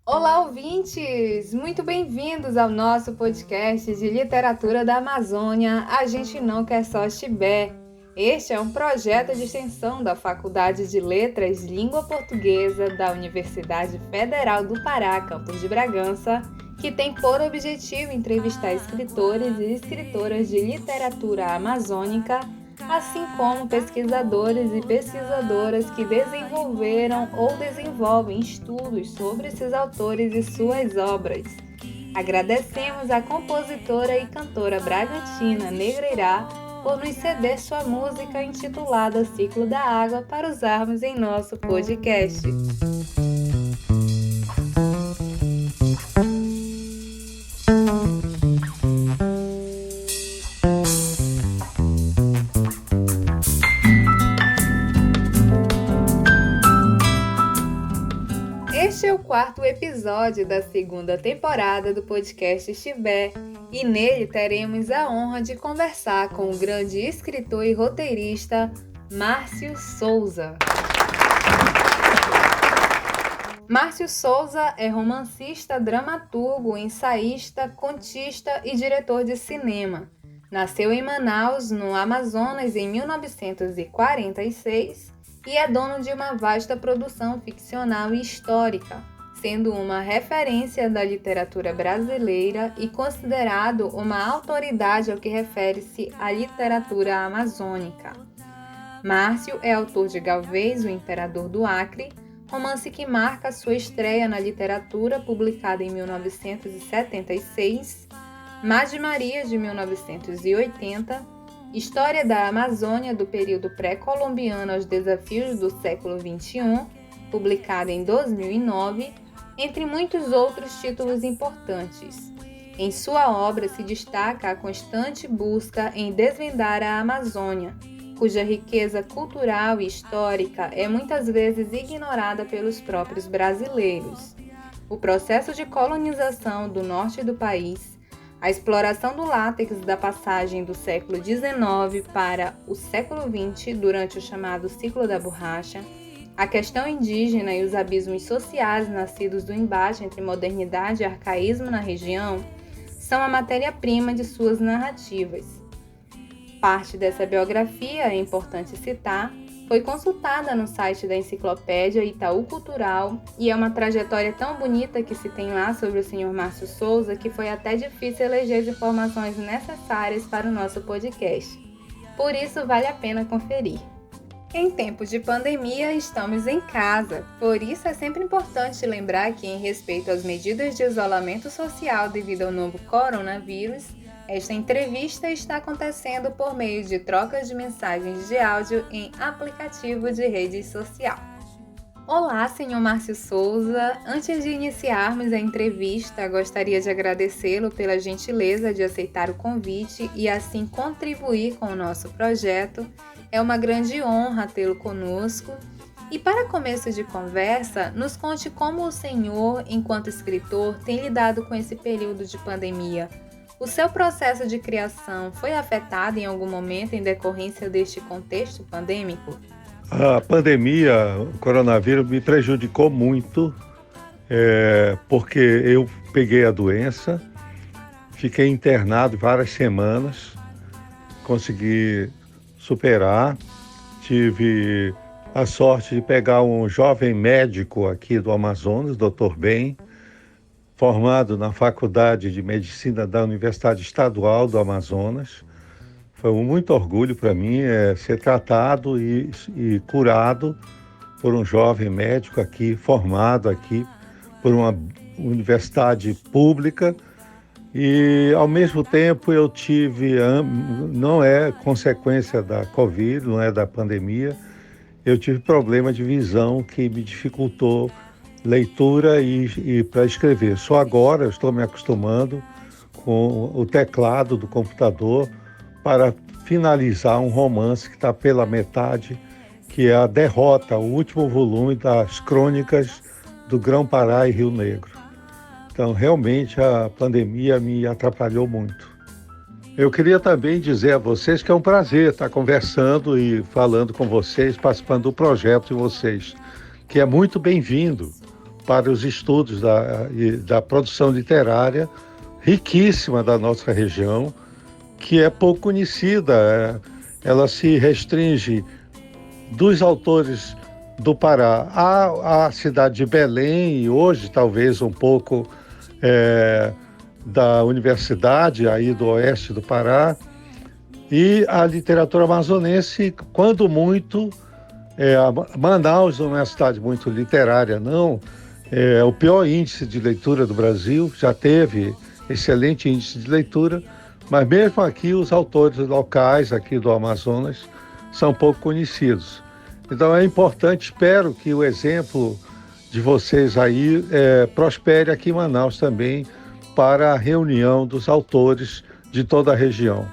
Olá, ouvintes! Muito bem-vindos ao nosso podcast de literatura da Amazônia. A gente não quer só chibé. Este é um projeto de extensão da Faculdade de Letras Língua Portuguesa da Universidade Federal do Pará, campus de Bragança, que tem por objetivo entrevistar escritores e escritoras de literatura amazônica, assim como pesquisadores e pesquisadoras que desenvolveram ou desenvolvem estudos sobre esses autores e suas obras. Agradecemos à compositora e cantora bragantina Negreirá por nos ceder sua música intitulada Ciclo da Água para usarmos em nosso podcast. Este é o quarto episódio da segunda temporada do podcast Chibé, e nele teremos a honra de conversar com o grande escritor e roteirista Márcio Souza. Márcio Souza é romancista, dramaturgo, ensaísta, contista e diretor de cinema. Nasceu em Manaus, no Amazonas, em 1946 e é dono de uma vasta produção ficcional e histórica, sendo uma referência da literatura brasileira e considerado uma autoridade ao que refere-se à literatura amazônica. Márcio é autor de Galvez, o Imperador do Acre, romance que marca sua estreia na literatura, publicada em 1976, Madre Maria, de 1980, História da Amazônia do período pré-colombiano aos desafios do século XXI, publicada em 2009, entre muitos outros títulos importantes. Em sua obra se destaca a constante busca em desvendar a Amazônia, cuja riqueza cultural e histórica é muitas vezes ignorada pelos próprios brasileiros. O processo de colonização do norte do país, a exploração do látex da passagem do século XIX para o século XX durante o chamado ciclo da borracha, a questão indígena e os abismos sociais nascidos do embate entre modernidade e arcaísmo na região são a matéria-prima de suas narrativas. Parte dessa biografia, é importante citar, foi consultada no site da Enciclopédia Itaú Cultural e é uma trajetória tão bonita que se tem lá sobre o Sr. Márcio Souza que foi até difícil eleger as informações necessárias para o nosso podcast. Por isso, vale a pena conferir. Em tempos de pandemia, estamos em casa, por isso é sempre importante lembrar que, em respeito às medidas de isolamento social devido ao novo coronavírus, esta entrevista está acontecendo por meio de trocas de mensagens de áudio em aplicativo de rede social. Olá, Sr. Márcio Souza. Antes de iniciarmos a entrevista, gostaria de agradecê-lo pela gentileza de aceitar o convite e assim contribuir com o nosso projeto. É uma grande honra tê-lo conosco. E para começo de conversa, nos conte como o senhor, enquanto escritor, tem lidado com esse período de pandemia. O seu processo de criação foi afetado em algum momento em decorrência deste contexto pandêmico? A pandemia, o coronavírus, me prejudicou muito, porque eu peguei a doença, fiquei internado várias semanas, consegui superar, tive a sorte de pegar um jovem médico aqui do Amazonas, Dr. Ben, formado na Faculdade de Medicina da Universidade Estadual do Amazonas. Foi muito orgulho para mim ser tratado e curado por um jovem médico aqui, formado aqui por uma universidade pública. E, ao mesmo tempo, eu tive, não é consequência da Covid, não é da pandemia, eu tive problema de visão que me dificultou leitura e para escrever. Só agora eu estou me acostumando com o teclado do computador para finalizar um romance que está pela metade, que é A Derrota, o último volume das crônicas do Grão-Pará e Rio Negro. Então, realmente, a pandemia me atrapalhou muito. Eu queria também dizer a vocês que é um prazer estar conversando e falando com vocês, participando do projeto de vocês, que é muito bem-vindo, para os estudos da produção literária riquíssima da nossa região, que é pouco conhecida. Ela se restringe dos autores do Pará à cidade de Belém e hoje talvez um pouco da universidade aí do oeste do Pará, e a literatura amazonense, quando muito, Manaus não é uma cidade muito literária, não, é o pior índice de leitura do Brasil, já teve excelente índice de leitura, mas mesmo aqui os autores locais aqui do Amazonas são pouco conhecidos. Então é importante, espero que o exemplo de vocês aí prospere aqui em Manaus também para a reunião dos autores de toda a região.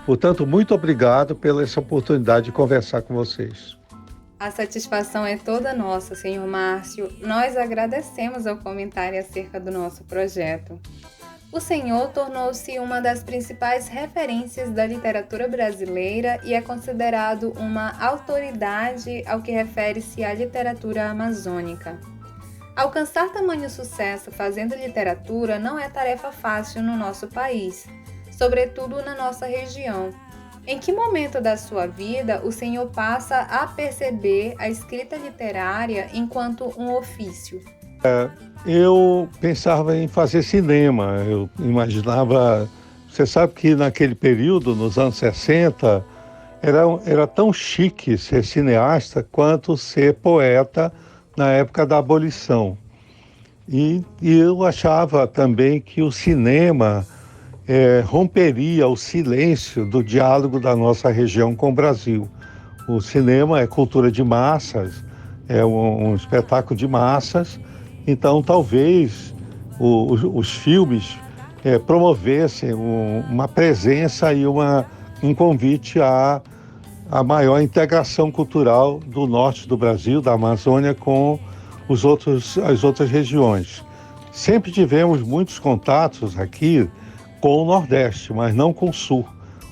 Portanto, muito obrigado pela essa oportunidade de conversar com vocês. A satisfação é toda nossa, senhor Márcio. Nós agradecemos ao comentário acerca do nosso projeto. O senhor tornou-se uma das principais referências da literatura brasileira e é considerado uma autoridade ao que refere-se à literatura amazônica. Alcançar tamanho sucesso fazendo literatura não é tarefa fácil no nosso país, sobretudo na nossa região. Em que momento da sua vida o senhor passa a perceber a escrita literária enquanto um ofício? Eu pensava em fazer cinema, eu imaginava... Você sabe que naquele período, nos anos 60, era tão chique ser cineasta quanto ser poeta na época da abolição. E eu achava também que o cinema romperia o silêncio do diálogo da nossa região com o Brasil. O cinema é cultura de massas, é um espetáculo de massas, então talvez os filmes promovessem uma presença e um convite à maior integração cultural do norte do Brasil, da Amazônia, com as outras regiões. Sempre tivemos muitos contatos aqui com o Nordeste, mas não com o Sul.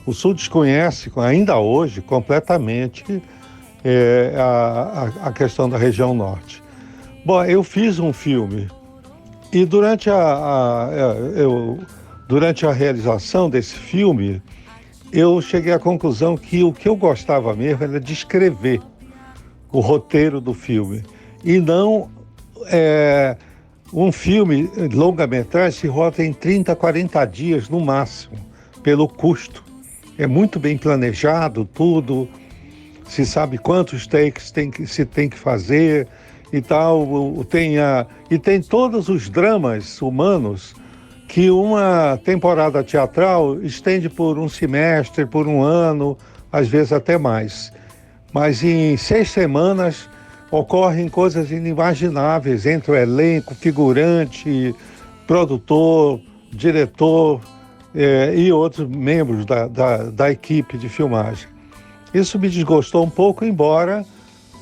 O Sul desconhece, ainda hoje, completamente a questão da região Norte. Bom, eu fiz um filme e durante a realização desse filme, eu cheguei à conclusão que o que eu gostava mesmo era de escrever o roteiro do filme. E não um filme longa-metragem se roda em 30, 40 dias no máximo, pelo custo. É muito bem planejado tudo, se sabe quantos takes se tem que fazer e tal. E tem todos os dramas humanos que uma temporada teatral estende por um semestre, por um ano, às vezes até mais. Mas em 6 semanas ocorrem coisas inimagináveis entre o elenco, figurante, produtor, diretor e outros membros da equipe de filmagem. Isso me desgostou um pouco, embora,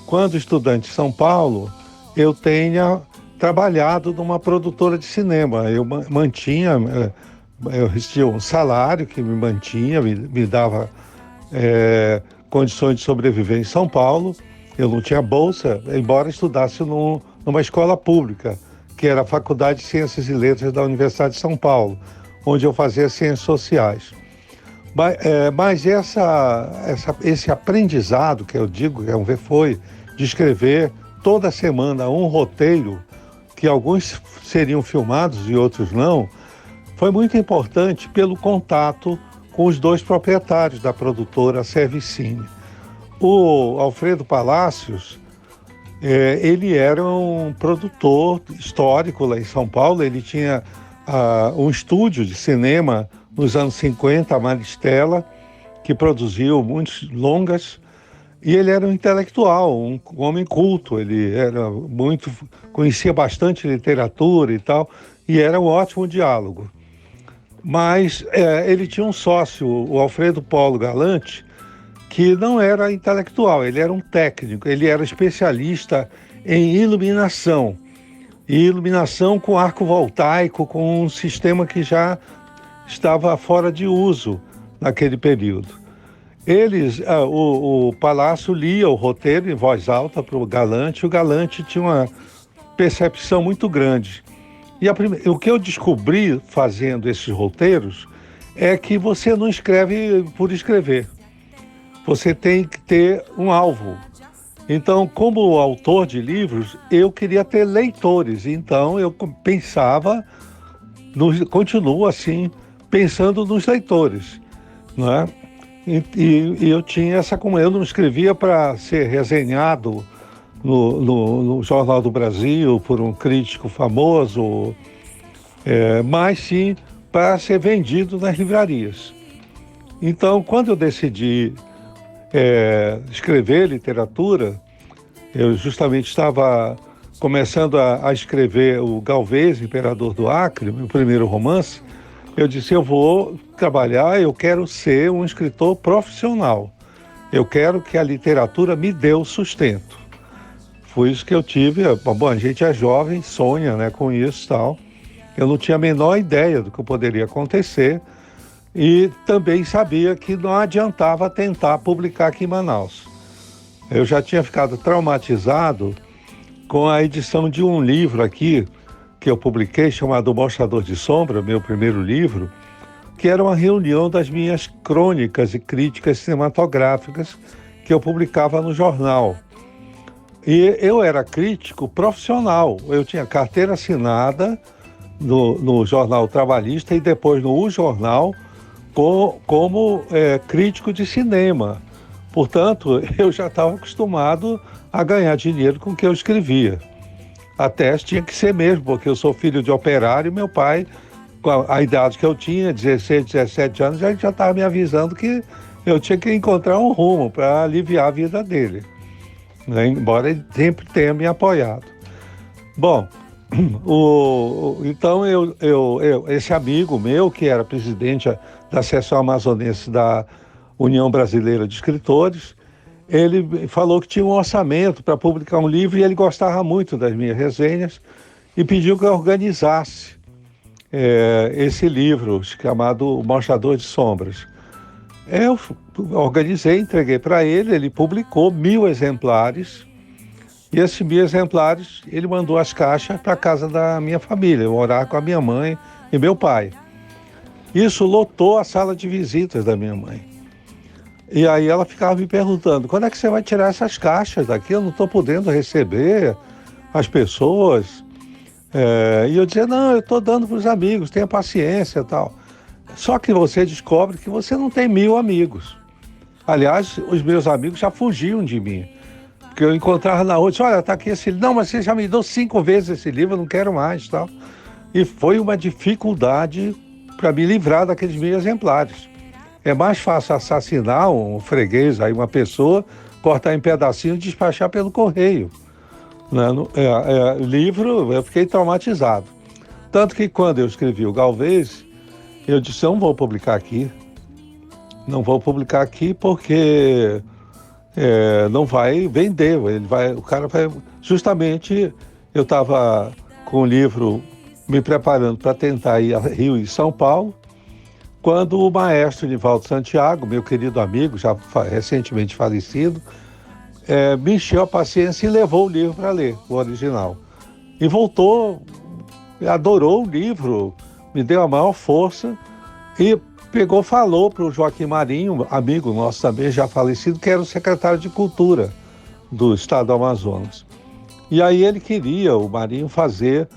quando estudante em São Paulo, eu tenha trabalhado numa produtora de cinema. Eu recebia um salário que me mantinha, me dava condições de sobreviver em São Paulo. Eu não tinha bolsa, embora estudasse numa escola pública, que era a Faculdade de Ciências e Letras da Universidade de São Paulo, onde eu fazia Ciências Sociais. Mas esse aprendizado, que eu digo, foi de escrever toda semana um roteiro, que alguns seriam filmados e outros não, foi muito importante pelo contato com os 2 proprietários da produtora Servicine. O Alfredo Palacios, ele era um produtor histórico lá em São Paulo. Ele tinha um estúdio de cinema nos anos 50, a Maristela, que produziu muitos longas, e ele era um intelectual, um homem culto. Ele conhecia bastante literatura e tal, e era um ótimo diálogo. Mas ele tinha um sócio, o Alfredo Polo Galante, que não era intelectual, ele era um técnico, ele era especialista em iluminação. E iluminação com arco voltaico, com um sistema que já estava fora de uso naquele período. O Palácio lia o roteiro em voz alta para o Galante. O Galante tinha percepção muito grande. E o que eu descobri fazendo esses roteiros é que você não escreve por escrever. Você tem que ter um alvo. Então, como autor de livros, eu queria ter leitores. Então, eu pensava, continuo assim, pensando nos leitores, não é? E eu tinha essa como eu não escrevia para ser resenhado no Jornal do Brasil por um crítico famoso, mas sim para ser vendido nas livrarias. Então, quando eu decidi escrever literatura, eu justamente estava começando a escrever o Galvez, Imperador do Acre, meu primeiro romance. Eu disse, eu vou trabalhar, eu quero ser um escritor profissional. Eu quero que a literatura me dê o sustento. Foi isso que eu tive. Bom, a gente é jovem, sonha, né, com isso e tal. Eu não tinha a menor ideia do que poderia acontecer e também sabia que não adiantava tentar publicar aqui em Manaus. Eu já tinha ficado traumatizado com a edição de um livro aqui, que eu publiquei, chamado O Mostrador de Sombra, meu primeiro livro, que era uma reunião das minhas crônicas e críticas cinematográficas que eu publicava no jornal. E eu era crítico profissional, eu tinha carteira assinada no Jornal Trabalhista e depois no O Jornal como crítico de cinema. Portanto, eu já estava acostumado a ganhar dinheiro com o que eu escrevia. Até tinha que ser mesmo, porque eu sou filho de operário e meu pai, com a idade que eu tinha, 16, 17 anos, já estava me avisando que eu tinha que encontrar um rumo para aliviar a vida dele, né? Embora ele sempre tenha me apoiado. Bom, então esse amigo meu, que era presidente da seção amazonense da União Brasileira de Escritores, ele falou que tinha um orçamento para publicar um livro e ele gostava muito das minhas resenhas e pediu que eu organizasse esse livro chamado O Mostrador de Sombras. Eu organizei, entreguei para ele, ele publicou 1000 exemplares e esses 1000 exemplares ele mandou as caixas para a casa da minha família, eu morar com a minha mãe e meu pai. Isso lotou a sala de visitas da minha mãe. E aí ela ficava me perguntando, quando é que você vai tirar essas caixas daqui? Eu não estou podendo receber as pessoas. E eu dizia, não, eu estou dando para os amigos, tenha paciência e tal. Só que você descobre que você não tem 1000 amigos. Aliás, os meus amigos já fugiam de mim. Porque eu encontrava na rua, disse, olha, está aqui esse livro. Não, mas você já me deu 5 vezes esse livro, eu não quero mais tal. E foi uma dificuldade para me livrar daqueles 1000 exemplares. É mais fácil assassinar um freguês, aí uma pessoa, cortar em pedacinhos e despachar pelo correio. Né? Livro, eu fiquei traumatizado. Tanto que quando eu escrevi o Galvez, eu disse, eu não vou publicar aqui. Não vou publicar aqui porque não vai vender. O cara vai... Justamente, eu estava com o livro me preparando para tentar ir a Rio e São Paulo, quando o maestro Nivaldo Santiago, meu querido amigo, já recentemente falecido, me encheu a paciência e levou o livro para ler, o original. E voltou, adorou o livro, me deu a maior força e falou para o Joaquim Marinho, amigo nosso também, já falecido, que era o secretário de Cultura do Estado do Amazonas. E aí o Marinho, fazer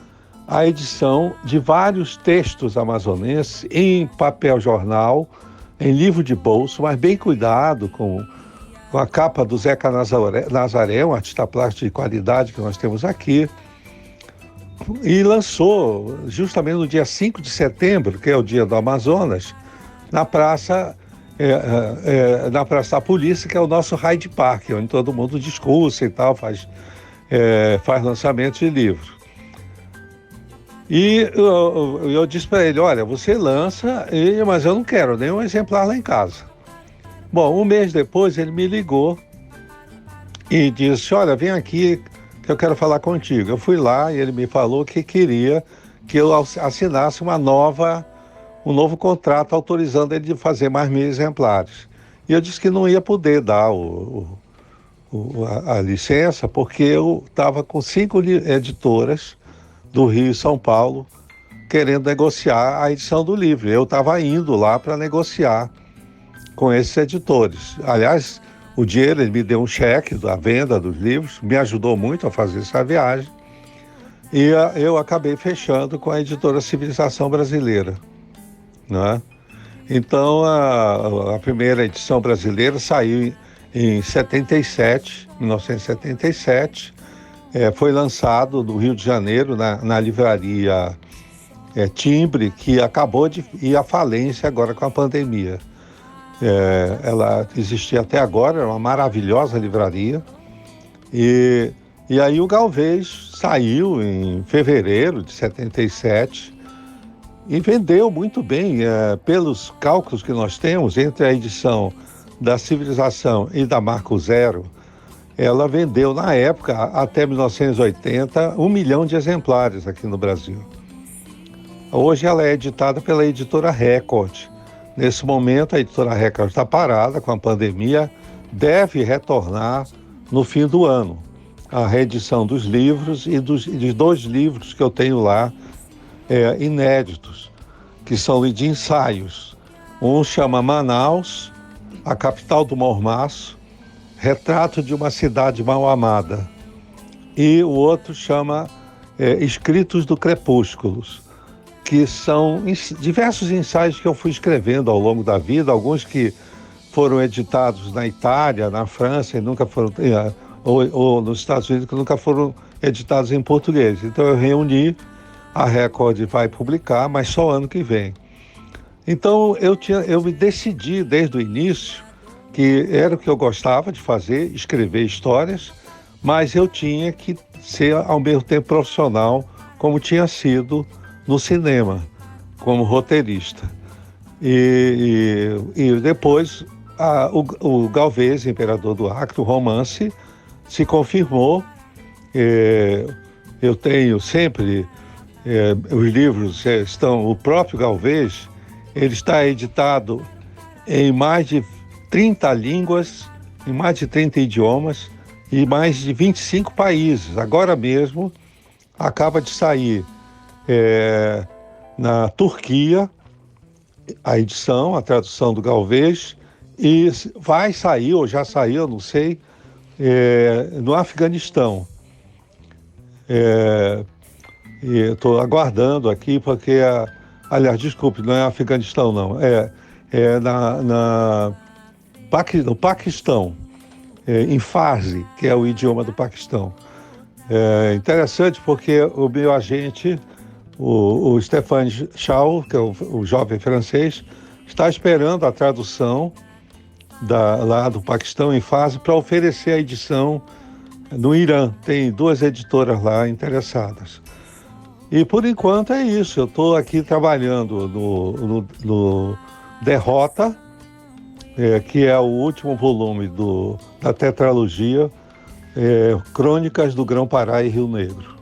a edição de vários textos amazonenses em papel jornal, em livro de bolso, mas bem cuidado, com a capa do Zeca Nazaré, um artista plástico de qualidade que nós temos aqui, e lançou justamente no dia 5 de setembro, que é o dia do Amazonas, na Praça da Polícia, que é o nosso Hyde Park, onde todo mundo discursa e tal, faz lançamento de livro. E eu disse para ele, olha, você lança, mas eu não quero nenhum exemplar lá em casa. Bom, um mês depois ele me ligou e disse, olha, vem aqui que eu quero falar contigo. Eu fui lá e ele me falou que queria que eu assinasse um novo contrato autorizando ele de fazer mais 1000 exemplares. E eu disse que não ia poder dar a licença, porque eu estava com 5 editoras do Rio e São Paulo querendo negociar a edição do livro. Eu estava indo lá para negociar com esses editores. Aliás, o dinheiro, ele me deu um cheque da venda dos livros, me ajudou muito a fazer essa viagem, e eu acabei fechando com a editora Civilização Brasileira, né? Então, a primeira edição brasileira saiu em 1977, foi lançado no Rio de Janeiro, na livraria Timbre, que acabou de ir à falência agora com a pandemia. Ela existia até agora, era uma maravilhosa livraria. E aí o Galvez saiu em fevereiro de 77 e vendeu muito bem, pelos cálculos que nós temos, entre a edição da Civilização e da Marco Zero, ela vendeu, na época, até 1980, 1 milhão de exemplares aqui no Brasil. Hoje ela é editada pela editora Record. Nesse momento, a editora Record está parada com a pandemia, deve retornar no fim do ano. A reedição dos livros e dos 2 livros que eu tenho lá, inéditos, que são de ensaios. Um chama Manaus, a capital do mormaço, retrato de uma cidade mal amada. E o outro chama Escritos do Crepúsculo, que são diversos ensaios que eu fui escrevendo ao longo da vida, alguns que foram editados na Itália, na França, e nunca foram, ou nos Estados Unidos, que nunca foram editados em português. Então eu reuni, a Record vai publicar, mas só ano que vem. Então eu me decidi desde o início que era o que eu gostava de fazer, escrever histórias, mas eu tinha que ser ao mesmo tempo profissional, como tinha sido no cinema, como roteirista. E depois o Galvez, Imperador do Acre, o romance, se confirmou. Eu tenho sempre, os livros estão, o próprio Galvez, ele está editado em mais de 30 línguas, em mais de 30 idiomas e mais de 25 países. Agora mesmo acaba de sair na Turquia a edição, a tradução do Galvez, e vai sair, ou já saiu, não sei, no Afeganistão. Estou aguardando aqui, porque, aliás, desculpe, não é Afeganistão, não, no Paquistão, em Farsi, que é o idioma do Paquistão. Interessante porque o meu agente, o Stéphane Chau, que é o jovem francês, está esperando a tradução lá do Paquistão em Farsi para oferecer a edição no Irã. Tem 2 editoras lá interessadas. E por enquanto é isso. Eu estou aqui trabalhando no Derrota, que é o último volume da tetralogia Crônicas do Grão-Pará e Rio Negro.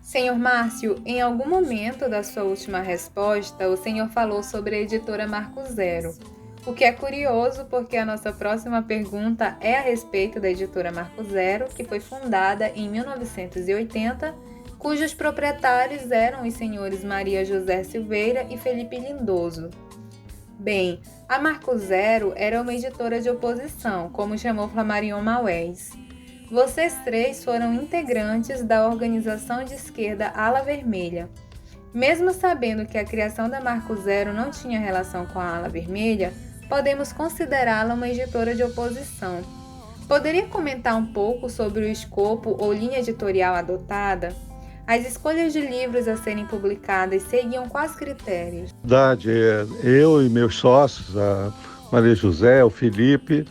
Senhor Márcio, em algum momento da sua última resposta, o senhor falou sobre a editora Marco Zero, o que é curioso porque a nossa próxima pergunta é a respeito da editora Marco Zero, que foi fundada em 1980, cujos proprietários eram os senhores Maria José Silveira e Felipe Lindoso. Bem, a Marco Zero era uma editora de oposição, como chamou Flammarion Maués. Vocês 3 foram integrantes da organização de esquerda Ala Vermelha. Mesmo sabendo que a criação da Marco Zero não tinha relação com a Ala Vermelha, podemos considerá-la uma editora de oposição. Poderia comentar um pouco sobre o escopo ou linha editorial adotada? As escolhas de livros a serem publicadas seguiam quais critérios? Verdade, eu e meus sócios, a Maria José, o Felipe,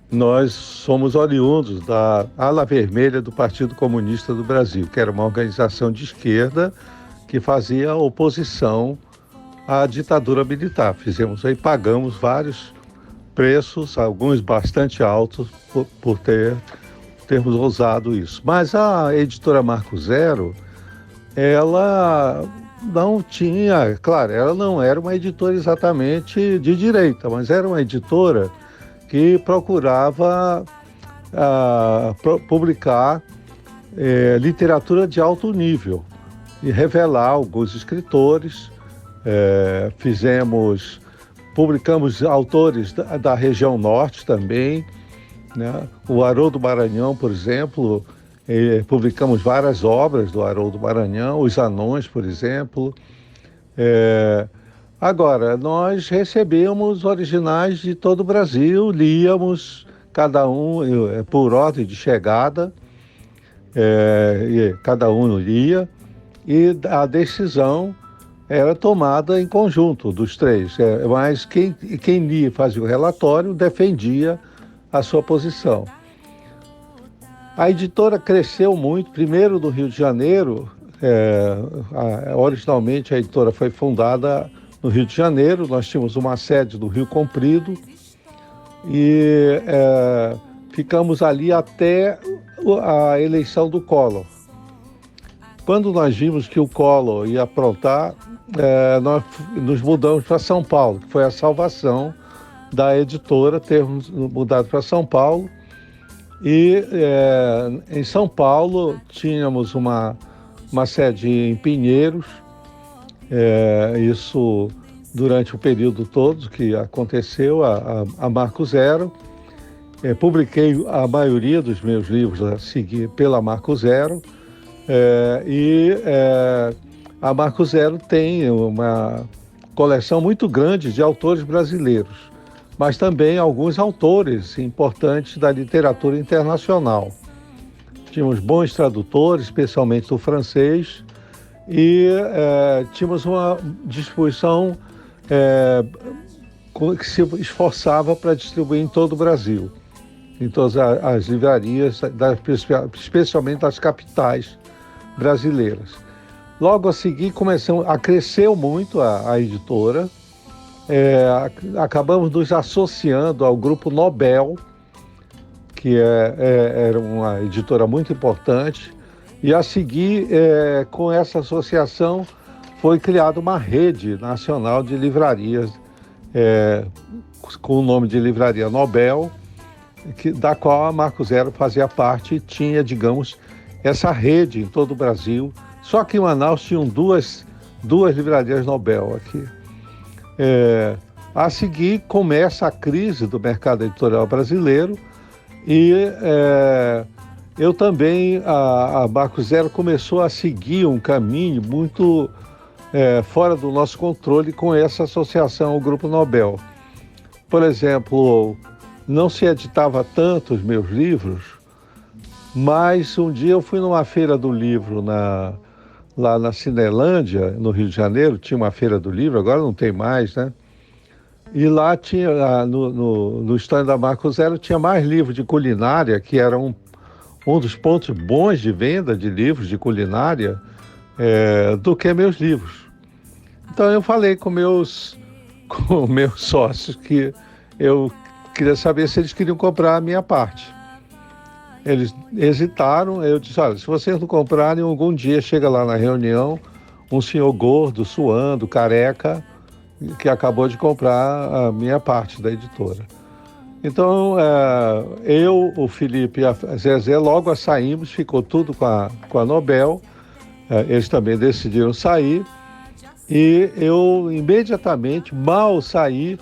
nós somos oriundos da Ala Vermelha do Partido Comunista do Brasil, que era uma organização de esquerda que fazia oposição à ditadura militar. Pagamos vários preços, alguns bastante altos, por termos ousado isso. Mas a editora Marco Zero, ela não tinha, claro, ela não era uma editora exatamente de direita, mas era uma editora que procurava publicar literatura de alto nível e revelar alguns escritores. Publicamos autores da região norte também, né? O Haroldo Maranhão, por exemplo, publicamos várias obras do Haroldo Maranhão, Os Anões, por exemplo. Agora, nós recebemos originais de todo o Brasil, líamos cada um por ordem de chegada, cada um lia, e a decisão era tomada em conjunto dos três, mas quem lia e fazia o relatório defendia a sua posição. A editora cresceu muito, primeiro no Rio de Janeiro. Originalmente a editora foi fundada no Rio de Janeiro, nós tínhamos uma sede no Rio Comprido e ficamos ali até a eleição do Collor. Quando nós vimos que o Collor ia aprontar, nós nos mudamos para São Paulo, que foi a salvação da editora, termos mudado para São Paulo. E em São Paulo tínhamos uma sede em Pinheiros, isso durante o período todo que aconteceu a Marco Zero. Publiquei a maioria dos meus livros a seguir pela Marco Zero, a Marco Zero tem uma coleção muito grande de autores brasileiros, mas também alguns autores importantes da literatura internacional. Tínhamos bons tradutores, especialmente do francês, e tínhamos uma distribuição que se esforçava para distribuir em todo o Brasil, em todas as livrarias, especialmente das capitais brasileiras. Logo a seguir cresceu muito a editora. Acabamos nos associando ao Grupo Nobel, que era uma editora muito importante, e a seguir, com essa associação, foi criada uma rede nacional de livrarias, com o nome de Livraria Nobel, da qual a Marco Zero fazia parte e tinha, digamos, essa rede em todo o Brasil. Só que em Manaus tinham duas livrarias Nobel aqui. A seguir começa a crise do mercado editorial brasileiro e eu também, a Marco Zero começou a seguir um caminho muito fora do nosso controle com essa associação ao Grupo Nobel. Por exemplo, não se editava tanto os meus livros, mas um dia eu fui numa feira do livro lá na Cinelândia, no Rio de Janeiro, tinha uma feira do livro, agora não tem mais, né? E lá tinha, no stand da Marco Zero, tinha mais livros de culinária, que era um dos pontos bons de venda de livros de culinária, do que meus livros. Então eu falei com meus sócios que eu queria saber se eles queriam comprar a minha parte. Eles hesitaram, eu disse, olha, se vocês não comprarem, algum dia chega lá na reunião um senhor gordo, suando, careca, que acabou de comprar a minha parte da editora. Então, eu, o Felipe e a Zezé logo saímos, ficou tudo com a Nobel, eles também decidiram sair, e eu imediatamente, mal saí,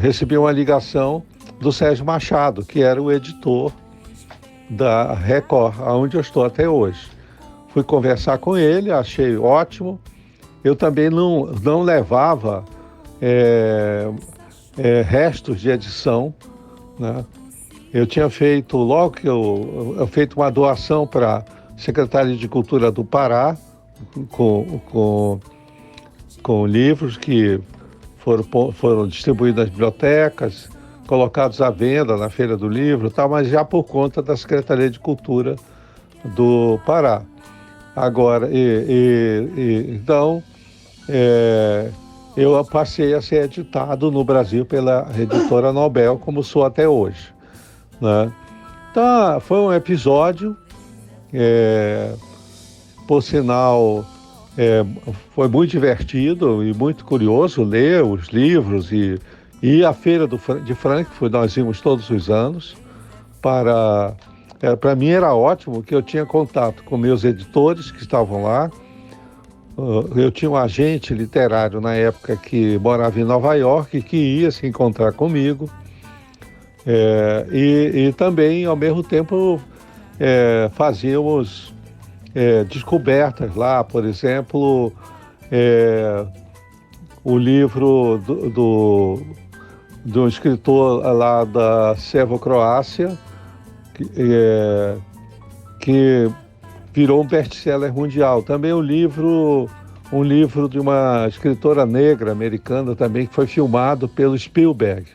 recebi uma ligação do Sérgio Machado, que era o editor da Record, onde eu estou até hoje. Fui conversar com ele, achei ótimo. Eu também não levava restos de edição, né? Eu tinha feito, logo que eu feito uma doação para a Secretaria de Cultura do Pará, com livros que foram distribuídos nas bibliotecas, colocados à venda na Feira do Livro, mas já por conta da Secretaria de Cultura do Pará. Agora, então, eu passei a ser editado no Brasil pela editora Nobel, como sou até hoje, né? Então, foi um episódio, por sinal, foi muito divertido e muito curioso ler os livros e E a feira de Frankfurt nós íamos todos os anos. Para mim era ótimo que eu tinha contato com meus editores que estavam lá. Eu tinha um agente literário na época que morava em Nova York, que ia se encontrar comigo. E também, ao mesmo tempo, fazíamos descobertas lá, por exemplo, o livro do escritor lá da Sérvia-Croácia, que virou um best-seller mundial. Também um livro de uma escritora negra americana também, que foi filmado pelo Spielberg.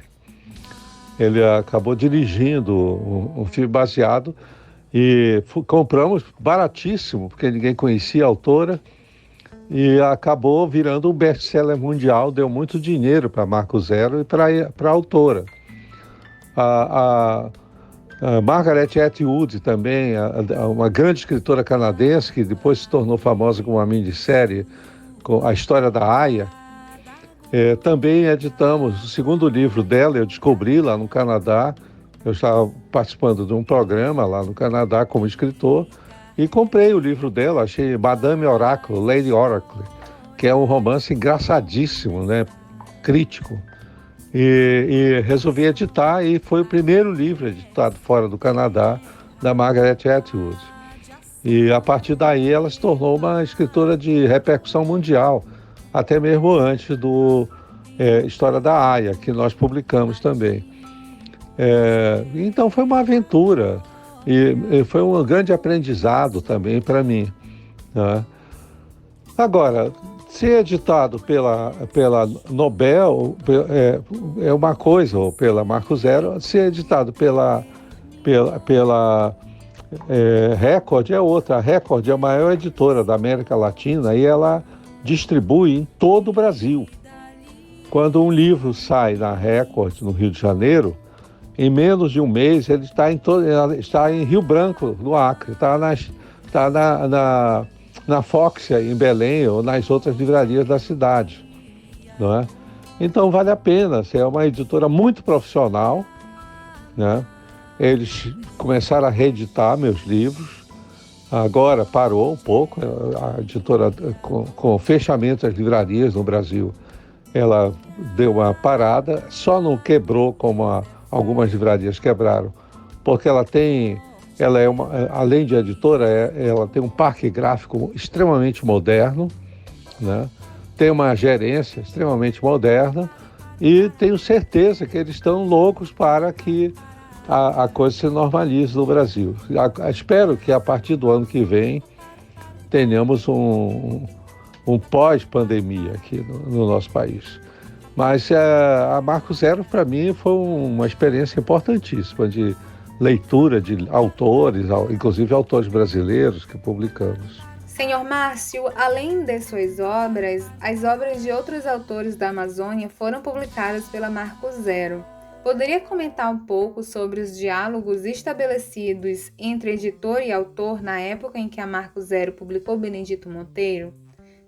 Ele acabou dirigindo um filme baseado e compramos baratíssimo, porque ninguém conhecia a autora, e acabou virando um best-seller mundial, deu muito dinheiro para Marco Zero e para a autora. A Margaret Atwood também, uma grande escritora canadense, que depois se tornou famosa com uma minissérie, com a história da Aya. Também editamos o segundo livro dela, eu descobri lá no Canadá. Eu estava participando de um programa lá no Canadá como escritor e comprei o livro dela, achei Madame Oracle, Lady Oracle, que é um romance engraçadíssimo, né? Crítico. E resolvi editar, e foi o primeiro livro editado fora do Canadá da Margaret Atwood. E a partir daí ela se tornou uma escritora de repercussão mundial, até mesmo antes do História da Aya, que nós publicamos também. Então foi uma aventura e foi um grande aprendizado também para mim, né? Agora, ser editado pela Nobel é uma coisa, ou pela Marco Zero. Ser editado pela Record é outra. A Record é a maior editora da América Latina e ela distribui em todo o Brasil. Quando um livro sai na Record, no Rio de Janeiro, em menos de um mês ele está em Rio Branco, no Acre, está na Fóxia, em Belém, ou nas outras livrarias da cidade, não é? Então vale a pena, é uma editora muito profissional, né? Eles começaram a reeditar meus livros, agora parou um pouco, a editora, com o fechamento das livrarias no Brasil, ela deu uma parada, só não quebrou como algumas livrarias quebraram, porque além de editora, ela tem um parque gráfico extremamente moderno, né? Tem uma gerência extremamente moderna e tenho certeza que eles estão loucos para que a coisa se normalize no Brasil. Espero que a partir do ano que vem tenhamos um pós-pandemia aqui no nosso país. Mas a Marco Zero, para mim, foi uma experiência importantíssima de leitura de autores, inclusive autores brasileiros que publicamos. Senhor Márcio, além de suas obras, as obras de outros autores da Amazônia foram publicadas pela Marco Zero. Poderia comentar um pouco sobre os diálogos estabelecidos entre editor e autor na época em que a Marco Zero publicou Benedito Monteiro?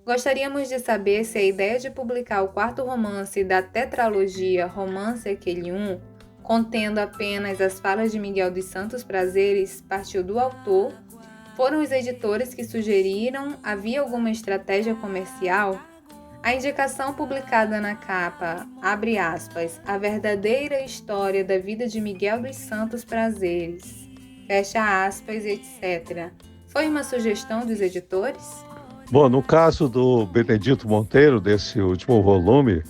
Gostaríamos de saber se a ideia de publicar o quarto romance da tetralogia Romance Aquele Um, contendo apenas as falas de Miguel dos Santos Prazeres, partiu do autor. Foram os editores que sugeriram? Havia alguma estratégia comercial? A indicação publicada na capa, abre aspas, a verdadeira história da vida de Miguel dos Santos Prazeres, fecha aspas, etc. Foi uma sugestão dos editores? Bom, no caso do Benedito Monteiro, desse último volume,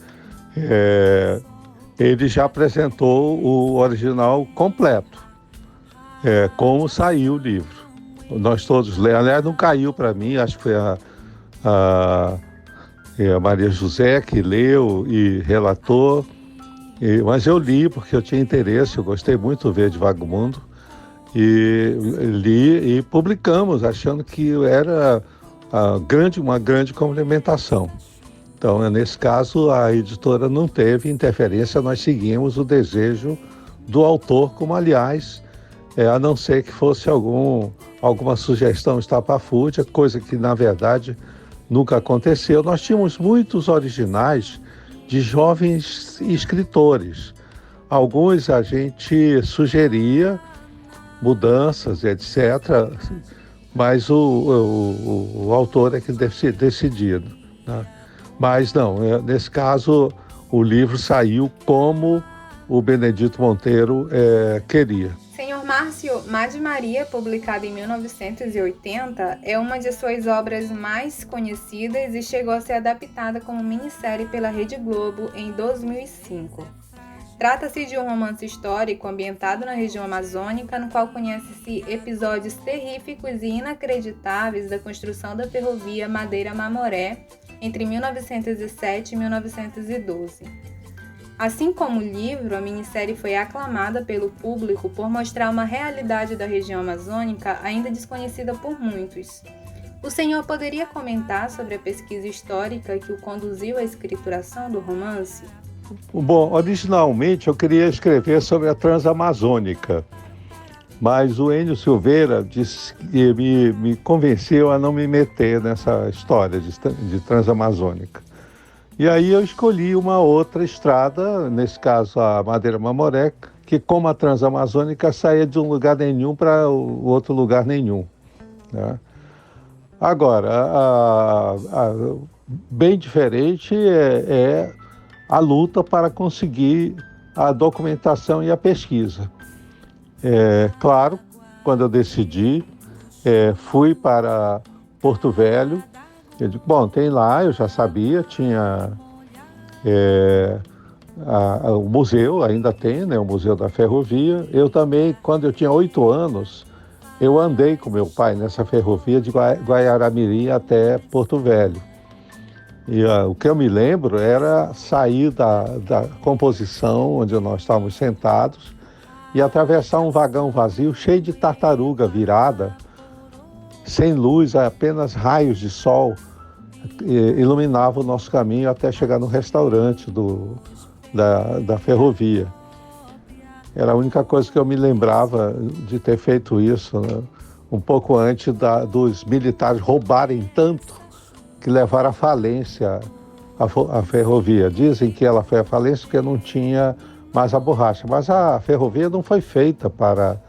ele já apresentou o original completo, como saiu o livro. Nós todos lemos, aliás, não caiu para mim, acho que foi a Maria José que leu e relatou, mas eu li porque eu tinha interesse, eu gostei muito do Verde Vagabundo, e li e publicamos, achando que era uma grande complementação. Então, nesse caso, a editora não teve interferência, nós seguimos o desejo do autor, como, aliás, a não ser que fosse alguma sugestão estapafúrdia, coisa que, na verdade, nunca aconteceu. Nós tínhamos muitos originais de jovens escritores. Alguns a gente sugeria mudanças, etc., mas o autor é que decidia, né? Mas não, nesse caso o livro saiu como o Benedito Monteiro queria. Senhor Márcio, Made Maria, publicada em 1980, é uma de suas obras mais conhecidas e chegou a ser adaptada como minissérie pela Rede Globo em 2005. Trata-se de um romance histórico ambientado na região amazônica, no qual conhece-se episódios terríficos e inacreditáveis da construção da ferrovia Madeira-Mamoré entre 1907 e 1912. Assim como o livro, a minissérie foi aclamada pelo público por mostrar uma realidade da região amazônica ainda desconhecida por muitos. O senhor poderia comentar sobre a pesquisa histórica que o conduziu à escrituração do romance? Bom, originalmente eu queria escrever sobre a Transamazônica, mas o Enio Silveira me convenceu a não me meter nessa história de Transamazônica. E aí eu escolhi uma outra estrada, nesse caso a Madeira-Mamoré, que como a Transamazônica saía de um lugar nenhum para o outro lugar nenhum, né? Agora, bem diferente é a luta para conseguir a documentação e a pesquisa. Claro, quando eu decidi, fui para Porto Velho. Eu digo, bom, tem lá, eu já sabia, tinha o museu, ainda tem, né, o Museu da Ferrovia. Eu também, quando eu tinha 8 anos, eu andei com meu pai nessa ferrovia de Guaiará-Mirim até Porto Velho. E o que eu me lembro era sair da composição, onde nós estávamos sentados, e atravessar um vagão vazio cheio de tartaruga virada, sem luz, apenas raios de sol iluminavam o nosso caminho até chegar no restaurante da ferrovia. Era a única coisa que eu me lembrava de ter feito isso, né? Um pouco antes dos militares roubarem tanto que levaram à falência a ferrovia. Dizem que ela foi à falência porque não tinha mais a borracha, mas a ferrovia não foi feita para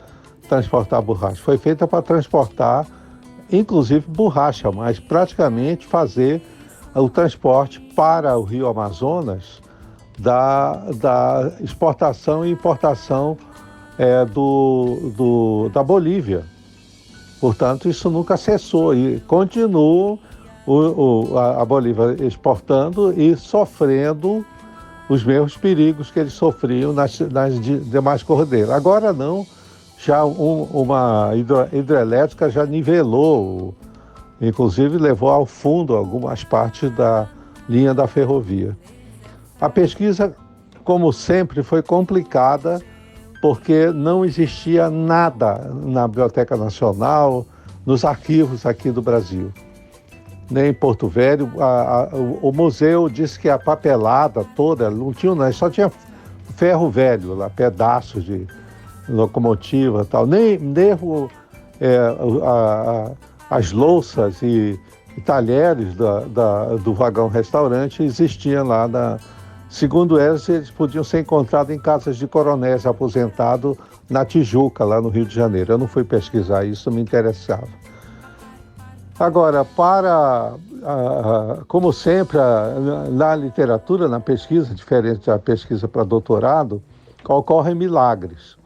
transportar borracha, foi feita para transportar inclusive borracha, mas praticamente fazer o transporte para o Rio Amazonas da exportação e importação da Bolívia. Portanto, isso nunca cessou e continua a Bolívia exportando e sofrendo os mesmos perigos que eles sofriam nas demais corredeiras. Agora não, já uma hidrelétrica já nivelou, inclusive levou ao fundo algumas partes da linha da ferrovia. A pesquisa, como sempre, foi complicada porque não existia nada na Biblioteca Nacional, nos arquivos aqui do Brasil, nem em Porto Velho. O museu disse que a papelada toda, não tinha, só tinha ferro velho, lá, pedaços de locomotiva e tal, nem as louças e talheres do vagão-restaurante existiam lá. Segundo eles podiam ser encontrados em casas de coronéis aposentados na Tijuca, lá no Rio de Janeiro. Eu não fui pesquisar isso, me interessava. Agora, como sempre, na literatura, na pesquisa, diferente da pesquisa para doutorado, ocorrem milagres.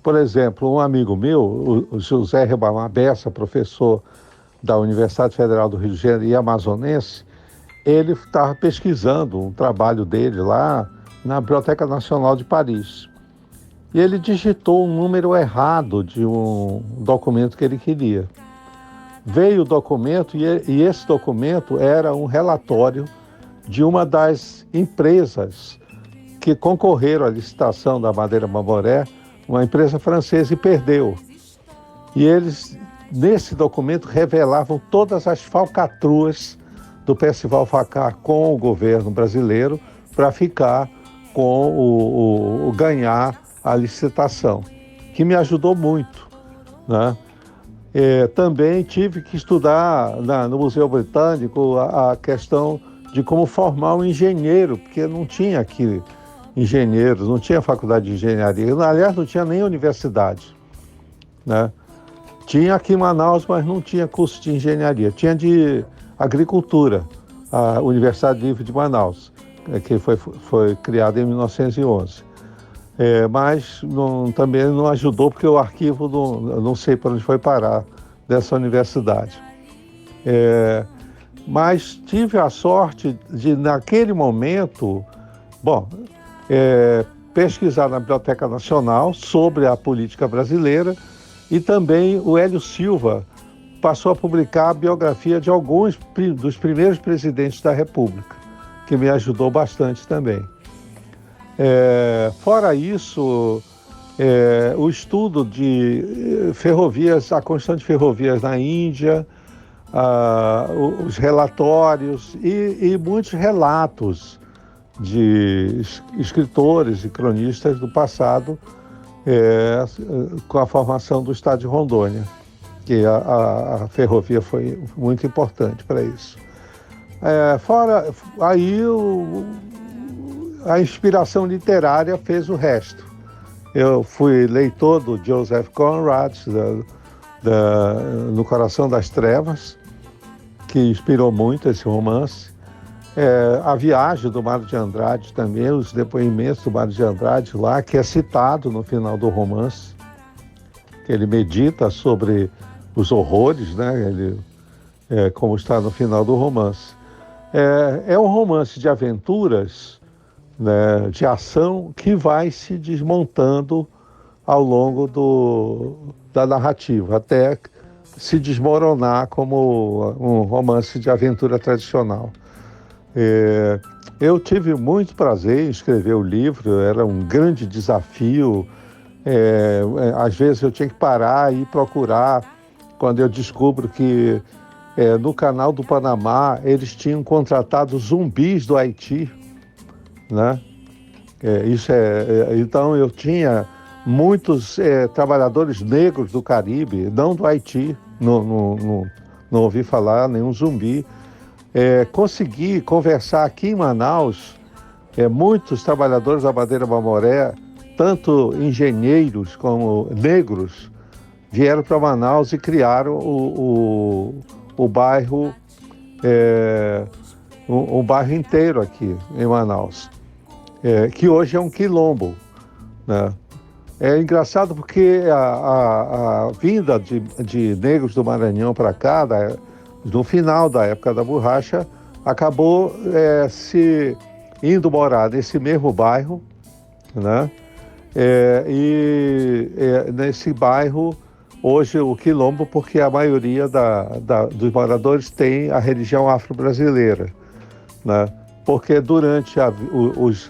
Por exemplo, um amigo meu, o José Ribamar Bessa, professor da Universidade Federal do Rio de Janeiro e amazonense, ele estava pesquisando um trabalho dele lá na Biblioteca Nacional de Paris. E ele digitou um número errado de um documento que ele queria. Veio o documento e esse documento era um relatório de uma das empresas que concorreram à licitação da Madeira-Mamoré, uma empresa francesa, e perdeu. E eles, nesse documento, revelavam todas as falcatruas do Percival Faccar com o governo brasileiro para ficar com ganhar a licitação, que me ajudou muito, né? Também tive que estudar no Museu Britânico a questão de como formar um engenheiro, porque não tinha aqui engenheiros, não tinha faculdade de engenharia, aliás, não tinha nem universidade, né? Tinha aqui em Manaus, mas não tinha curso de engenharia, tinha de agricultura, a Universidade Livre de Manaus, que foi criada em 1911. Mas também não ajudou, porque o arquivo não sei para onde foi parar dessa universidade. Mas tive a sorte de, naquele momento, pesquisar na Biblioteca Nacional sobre a política brasileira, e também o Hélio Silva passou a publicar a biografia de alguns dos primeiros presidentes da República, que me ajudou bastante também. Fora isso, o estudo de ferrovias, a construção de ferrovias na Índia, os relatórios e muitos relatos de escritores e cronistas do passado, com a formação do Estado de Rondônia, que a ferrovia foi muito importante para isso. Fora aí, a inspiração literária fez o resto. Eu fui leitor do Joseph Conrad, No Coração das Trevas, que inspirou muito esse romance. A viagem do Mário de Andrade também, os depoimentos do Mário de Andrade lá, que é citado no final do romance, que ele medita sobre os horrores, né? Como está no final do romance. É um romance de aventuras, né, de ação, que vai se desmontando ao longo da narrativa, até se desmoronar como um romance de aventura tradicional. Eu tive muito prazer em escrever o livro, era um grande desafio. Às vezes eu tinha que parar e procurar, quando eu descubro que no Canal do Panamá eles tinham contratado zumbis do Haiti, né? Então eu tinha muitos trabalhadores negros do Caribe, não do Haiti, não ouvi falar nenhum zumbi. Consegui conversar aqui em Manaus, muitos trabalhadores da Madeira Mamoré, tanto engenheiros como negros, vieram para Manaus e criaram o bairro, um bairro inteiro aqui em Manaus, que hoje é um quilombo, né? É engraçado porque a vinda de negros do Maranhão para cá, no final da época da borracha, acabou se indo morar nesse mesmo bairro, né? Nesse bairro, hoje o quilombo, porque a maioria dos moradores tem a religião afro-brasileira, né? Porque durante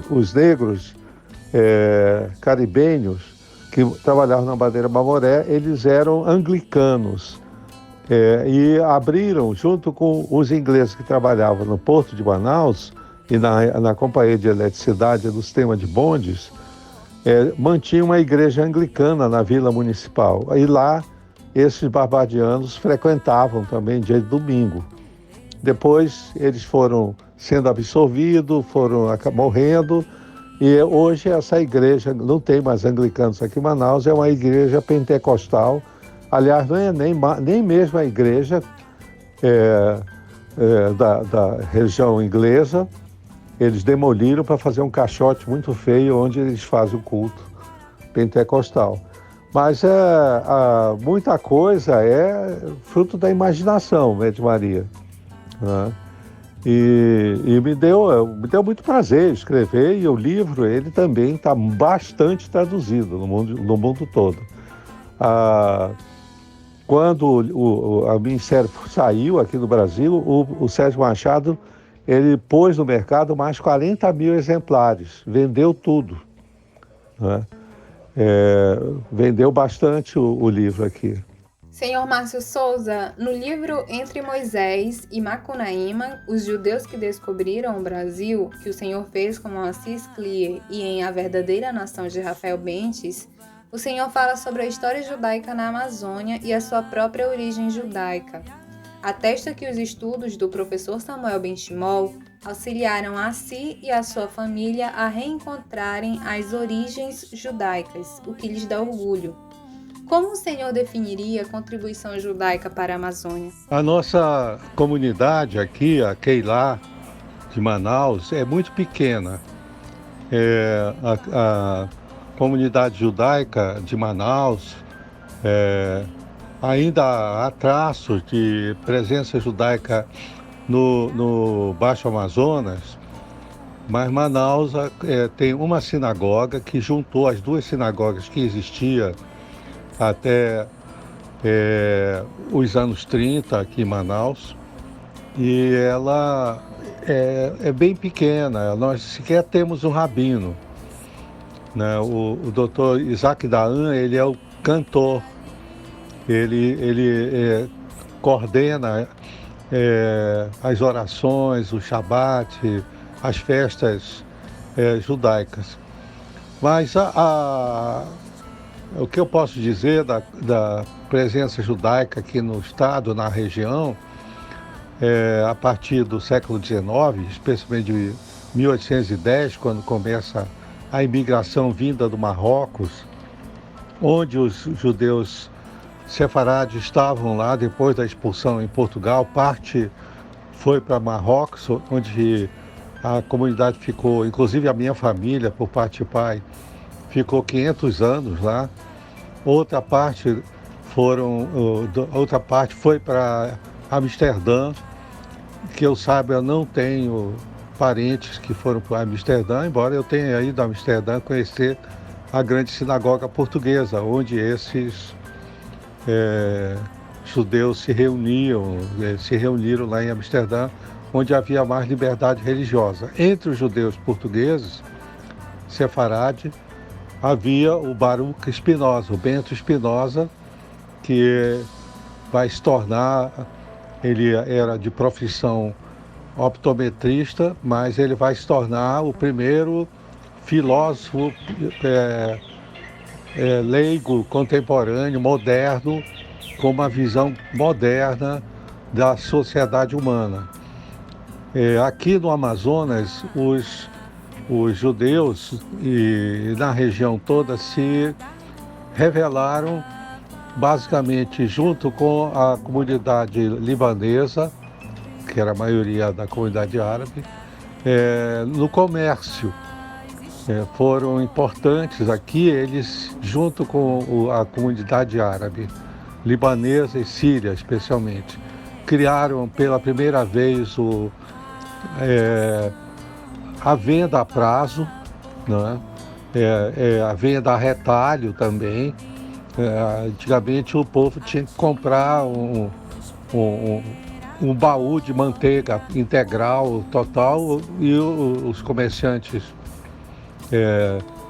os negros caribenhos que trabalhavam na Madeira Mamoré, eles eram anglicanos. E abriram, junto com os ingleses que trabalhavam no Porto de Manaus e na Companhia de Eletricidade do Sistema de Bondes, mantinham uma igreja anglicana na Vila Municipal. E lá, esses barbadianos frequentavam também dia de domingo. Depois, eles foram sendo absorvidos, foram morrendo, e hoje essa igreja, não tem mais anglicanos aqui em Manaus, é uma igreja pentecostal. Aliás, não é nem mesmo a igreja da região inglesa. Eles demoliram para fazer um caixote muito feio, onde eles fazem o culto pentecostal. Mas muita coisa é fruto da imaginação, né, de Maria, né? E me deu muito prazer escrever, e o livro ele também está bastante traduzido no mundo todo. Quando o Ministério saiu aqui no Brasil, o Sérgio Machado ele pôs no mercado mais 40 mil exemplares, vendeu tudo, né? Vendeu bastante o livro aqui. Senhor Márcio Souza, no livro Entre Moisés e Macunaíma, os judeus que descobriram o Brasil, que o senhor fez com Assis Clear, e em A Verdadeira Nação de Rafael Bentes, o senhor fala sobre a história judaica na Amazônia e a sua própria origem judaica. atesta que os estudos do professor Samuel Ben-Shimol auxiliaram a si e a sua família a reencontrarem as origens judaicas, o que lhes dá orgulho. Como o senhor definiria a contribuição judaica para a Amazônia? A nossa comunidade aqui, a Keilah de Manaus, é muito pequena. A comunidade judaica de Manaus, ainda há traços de presença judaica no Baixo Amazonas, mas Manaus tem uma sinagoga que juntou as duas sinagogas que existiam até os anos 30 aqui em Manaus, e ela é bem pequena, nós sequer temos um rabino, né? O doutor Isaac Daan, ele é o cantor, ele coordena as orações, o Shabat, as festas judaicas. Mas o que eu posso dizer da presença judaica aqui no estado, na região, a partir do século XIX, especialmente de 1810, quando começa a imigração vinda do Marrocos, onde os judeus sefarades estavam lá depois da expulsão em Portugal. Parte foi para Marrocos, onde a comunidade ficou, inclusive a minha família, por parte de pai, ficou 500 anos lá. Outra parte foi para Amsterdã, que eu saiba, eu não tenho parentes que foram para Amsterdã, embora eu tenha ido a Amsterdã conhecer a grande sinagoga portuguesa, onde esses judeus se reuniram lá em Amsterdã, onde havia mais liberdade religiosa. Entre os judeus portugueses, sefarade, havia o Baruch Spinoza, o Bento Spinoza, que vai se tornar, ele era de profissão optometrista, mas ele vai se tornar o primeiro filósofo leigo, contemporâneo, moderno, com uma visão moderna da sociedade humana. Aqui no Amazonas, os judeus e na região toda se rebelaram basicamente junto com a comunidade libanesa, que era a maioria da comunidade árabe, no comércio. Foram importantes aqui, eles, junto com a comunidade árabe, libanesa e síria especialmente, criaram pela primeira vez a venda a prazo, né? A venda a retalho também. Antigamente o povo tinha que comprar um baú de manteiga integral, total, e os comerciantes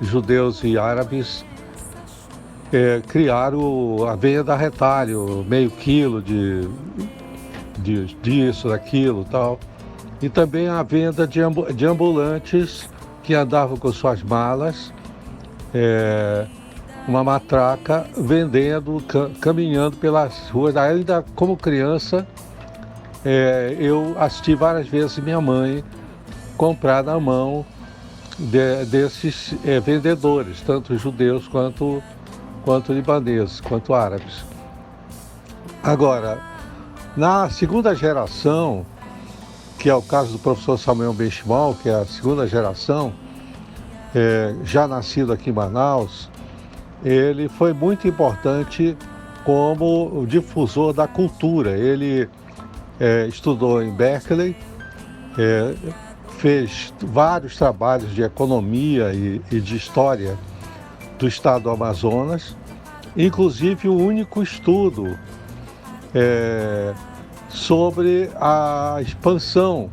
judeus e árabes criaram a venda a retalho, meio quilo disso, daquilo, tal. E também a venda de ambulantes que andavam com suas malas, uma matraca, vendendo, caminhando pelas ruas. Ainda como criança, eu assisti várias vezes minha mãe comprar na mão desses vendedores, tanto judeus quanto libaneses, quanto árabes. Agora, na segunda geração, que é o caso do professor Samuel Ben-Shimol, que é a segunda geração, já nascido aqui em Manaus, ele foi muito importante como difusor da cultura. Ele estudou em Berkeley, fez vários trabalhos de economia e de história do estado do Amazonas, inclusive o único estudo sobre a expansão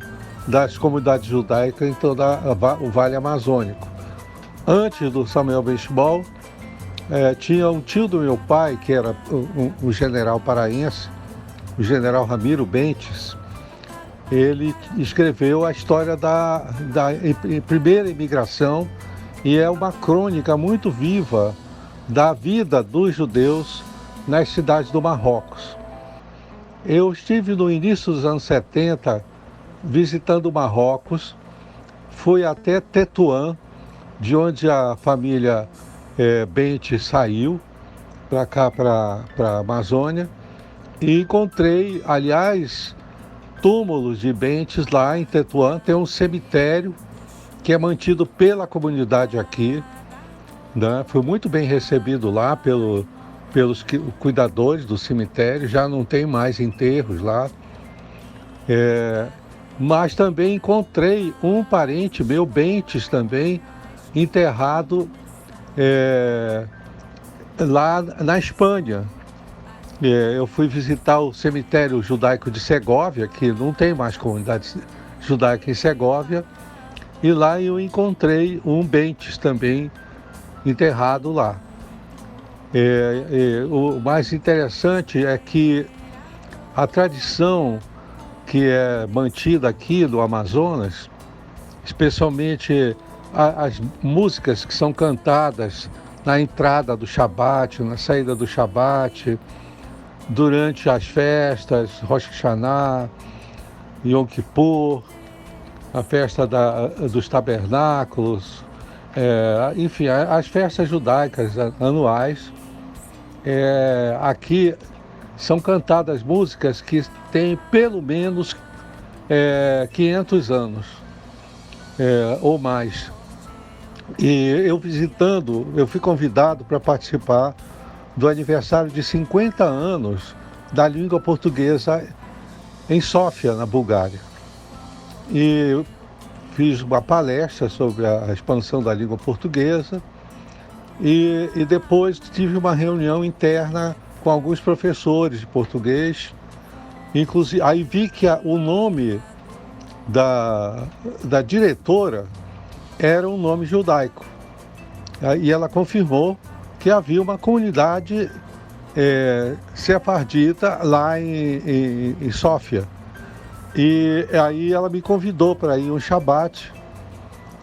das comunidades judaicas em todo o Vale Amazônico. Antes do Samuel Ben-Shimol, tinha um tio do meu pai, que era um general paraense, o general Ramiro Bentes. Ele escreveu a história da primeira imigração, e é uma crônica muito viva da vida dos judeus nas cidades do Marrocos. Eu estive no início dos anos 70 visitando Marrocos, fui até Tetuã, de onde a família Bente saiu para cá, para a Amazônia, e encontrei, aliás, túmulos de Bentes lá em Tetuã. Tem um cemitério que é mantido pela comunidade aqui, né? Fui muito bem recebido lá pelos cuidadores do cemitério, já não tem mais enterros lá. Mas também encontrei um parente meu, Bentes também, enterrado lá na Espanha. Eu fui visitar o cemitério judaico de Segóvia, que não tem mais comunidade judaica em Segóvia, e lá eu encontrei um Bentes também enterrado lá. O mais interessante é que a tradição que é mantida aqui no Amazonas, especialmente as músicas que são cantadas na entrada do Shabat, na saída do Shabat, durante as festas, Rosh Hashanah, Yom Kippur, a festa dos tabernáculos, enfim, as festas judaicas anuais. Aqui são cantadas músicas que têm pelo menos 500 anos ou mais. E eu fui convidado para participar do aniversário de 50 anos da língua portuguesa em Sófia, na Bulgária. E fiz uma palestra sobre a expansão da língua portuguesa e depois tive uma reunião interna com alguns professores de português. Inclusive, aí vi que o nome da diretora era um nome judaico. E ela confirmou que havia uma comunidade sefardita lá em Sófia. E aí ela me convidou para ir um Shabat.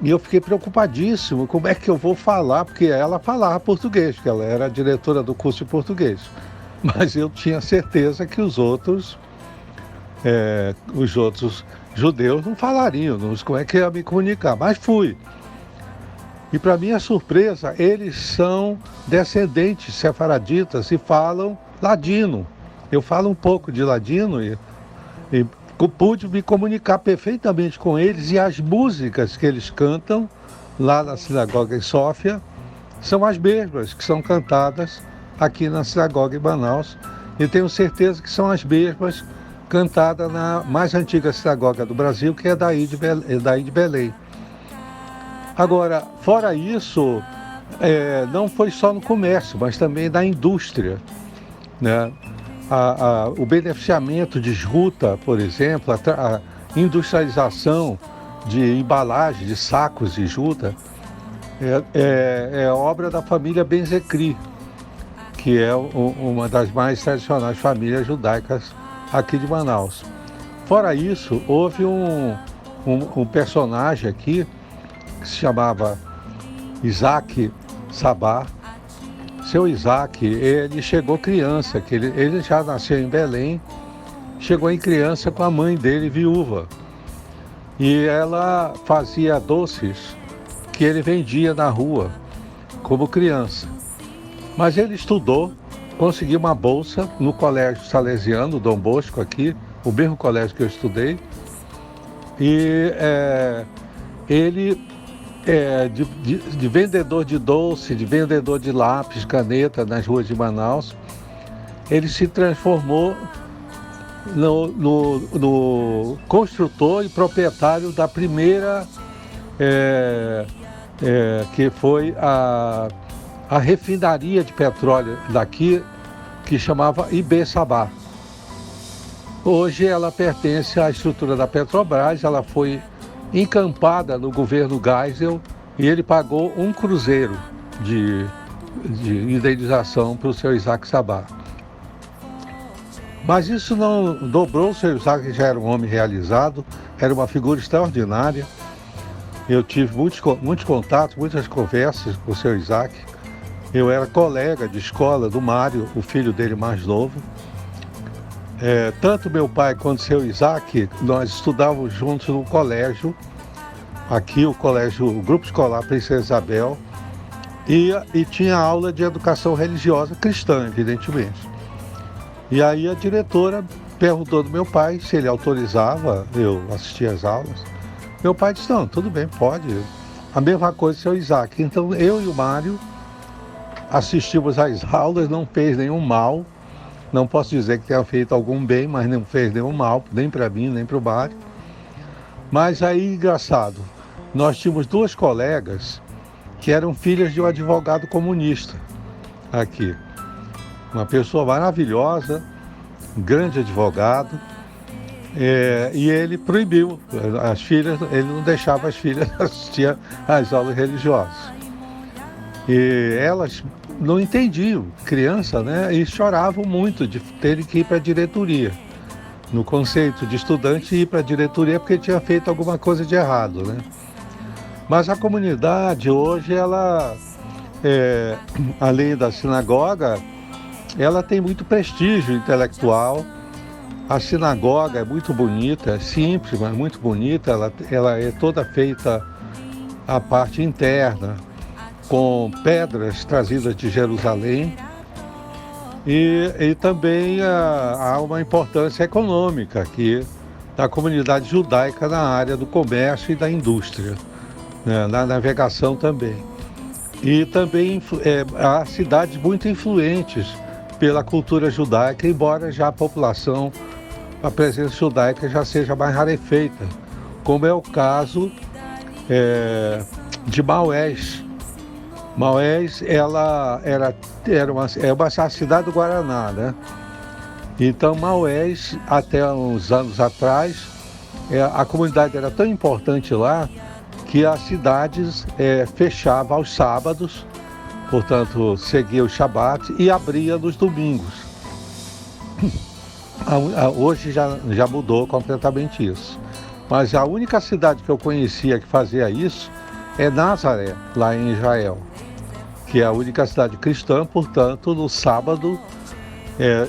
E eu fiquei preocupadíssimo, como é que eu vou falar, porque ela falava português, que ela era a diretora do curso de português. Mas eu tinha certeza que os outros judeus não falariam, como é que eu ia me comunicar. Mas fui. E para minha surpresa, eles são descendentes sefaraditas e falam ladino. Eu falo um pouco de ladino e pude me comunicar perfeitamente com eles, e as músicas que eles cantam lá na sinagoga em Sófia são as mesmas que são cantadas aqui na sinagoga em Manaus, e tenho certeza que são as mesmas cantadas na mais antiga sinagoga do Brasil, que é daí de Belém. Agora, fora isso, não foi só no comércio, mas também na indústria, né? O beneficiamento de juta, por exemplo, a industrialização de embalagem, de sacos de juta, é obra da família Benzecri, que é uma das mais tradicionais famílias judaicas aqui de Manaus. Fora isso, houve um personagem aqui que se chamava Isaac Sabá. Seu Isaac, ele chegou criança, que ele já nasceu em Belém, chegou em criança com a mãe dele viúva. E ela fazia doces que ele vendia na rua, como criança. Mas ele estudou, conseguiu uma bolsa no colégio salesiano, Dom Bosco aqui, o mesmo colégio que eu estudei. E ele... de vendedor de doce, de vendedor de lápis, caneta nas ruas de Manaus, ele se transformou no construtor e proprietário da primeira, que foi a refinaria de petróleo daqui, que chamava Ibê-Sabá. Hoje ela pertence à estrutura da Petrobras, ela foi encampada no governo Geisel, e ele pagou um cruzeiro de indenização para o seu Isaac Sabá. Mas isso não dobrou o seu Isaac, que já era um homem realizado, era uma figura extraordinária. Eu tive muitos contatos, muitas conversas com o seu Isaac. Eu era colega de escola do Mário, o filho dele mais novo. Tanto meu pai quanto seu Isaac, nós estudávamos juntos no colégio, aqui o Grupo Escolar Princesa Isabel, e tinha aula de educação religiosa cristã, evidentemente. E aí a diretora perguntou do meu pai se ele autorizava eu assistir às aulas. Meu pai disse, não, tudo bem, pode. A mesma coisa seu Isaac. Então eu e o Mário assistimos às aulas, não fez nenhum mal. Não posso dizer que tenha feito algum bem, mas não fez nenhum mal, nem para mim, nem para o Mário. Mas aí, engraçado, nós tínhamos duas colegas que eram filhas de um advogado comunista aqui. Uma pessoa maravilhosa, um grande advogado, e ele proibiu as filhas, ele não deixava as filhas assistir às aulas religiosas. E elas não entendiam, criança, né? E choravam muito de terem que ir para a diretoria. No conceito de estudante, ir para a diretoria porque tinha feito alguma coisa de errado, né? Mas a comunidade hoje, ela, além da sinagoga, ela tem muito prestígio intelectual. A sinagoga é muito bonita, é simples, mas muito bonita. Ela é toda feita a parte interna, com pedras trazidas de Jerusalém. E também há uma importância econômica aqui da comunidade judaica na área do comércio e da indústria, né, na navegação também. E também há cidades muito influentes pela cultura judaica, embora já a presença judaica já seja mais rarefeita, como é o caso de Maués. Maués, ela é uma cidade do Guaraná, né? Então, Maués, até uns anos atrás, a comunidade era tão importante lá que as cidades fechavam aos sábados, portanto, seguia o Shabat e abria nos domingos. Hoje já mudou completamente isso. Mas a única cidade que eu conhecia que fazia isso é Nazaré, lá em Israel, que é a única cidade cristã. Portanto, no sábado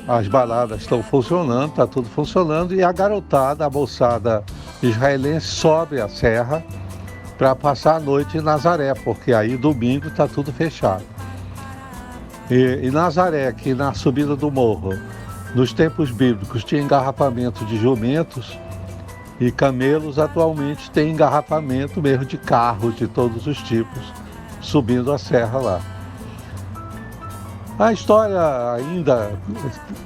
as baladas estão funcionando, está tudo funcionando, e a garotada, a moçada israelense sobe a serra para passar a noite em Nazaré, porque aí domingo está tudo fechado. E Nazaré, que na subida do morro, nos tempos bíblicos, tinha engarrafamento de jumentos e camelos, atualmente tem engarrafamento mesmo de carros de todos os tipos, subindo a serra lá. A história ainda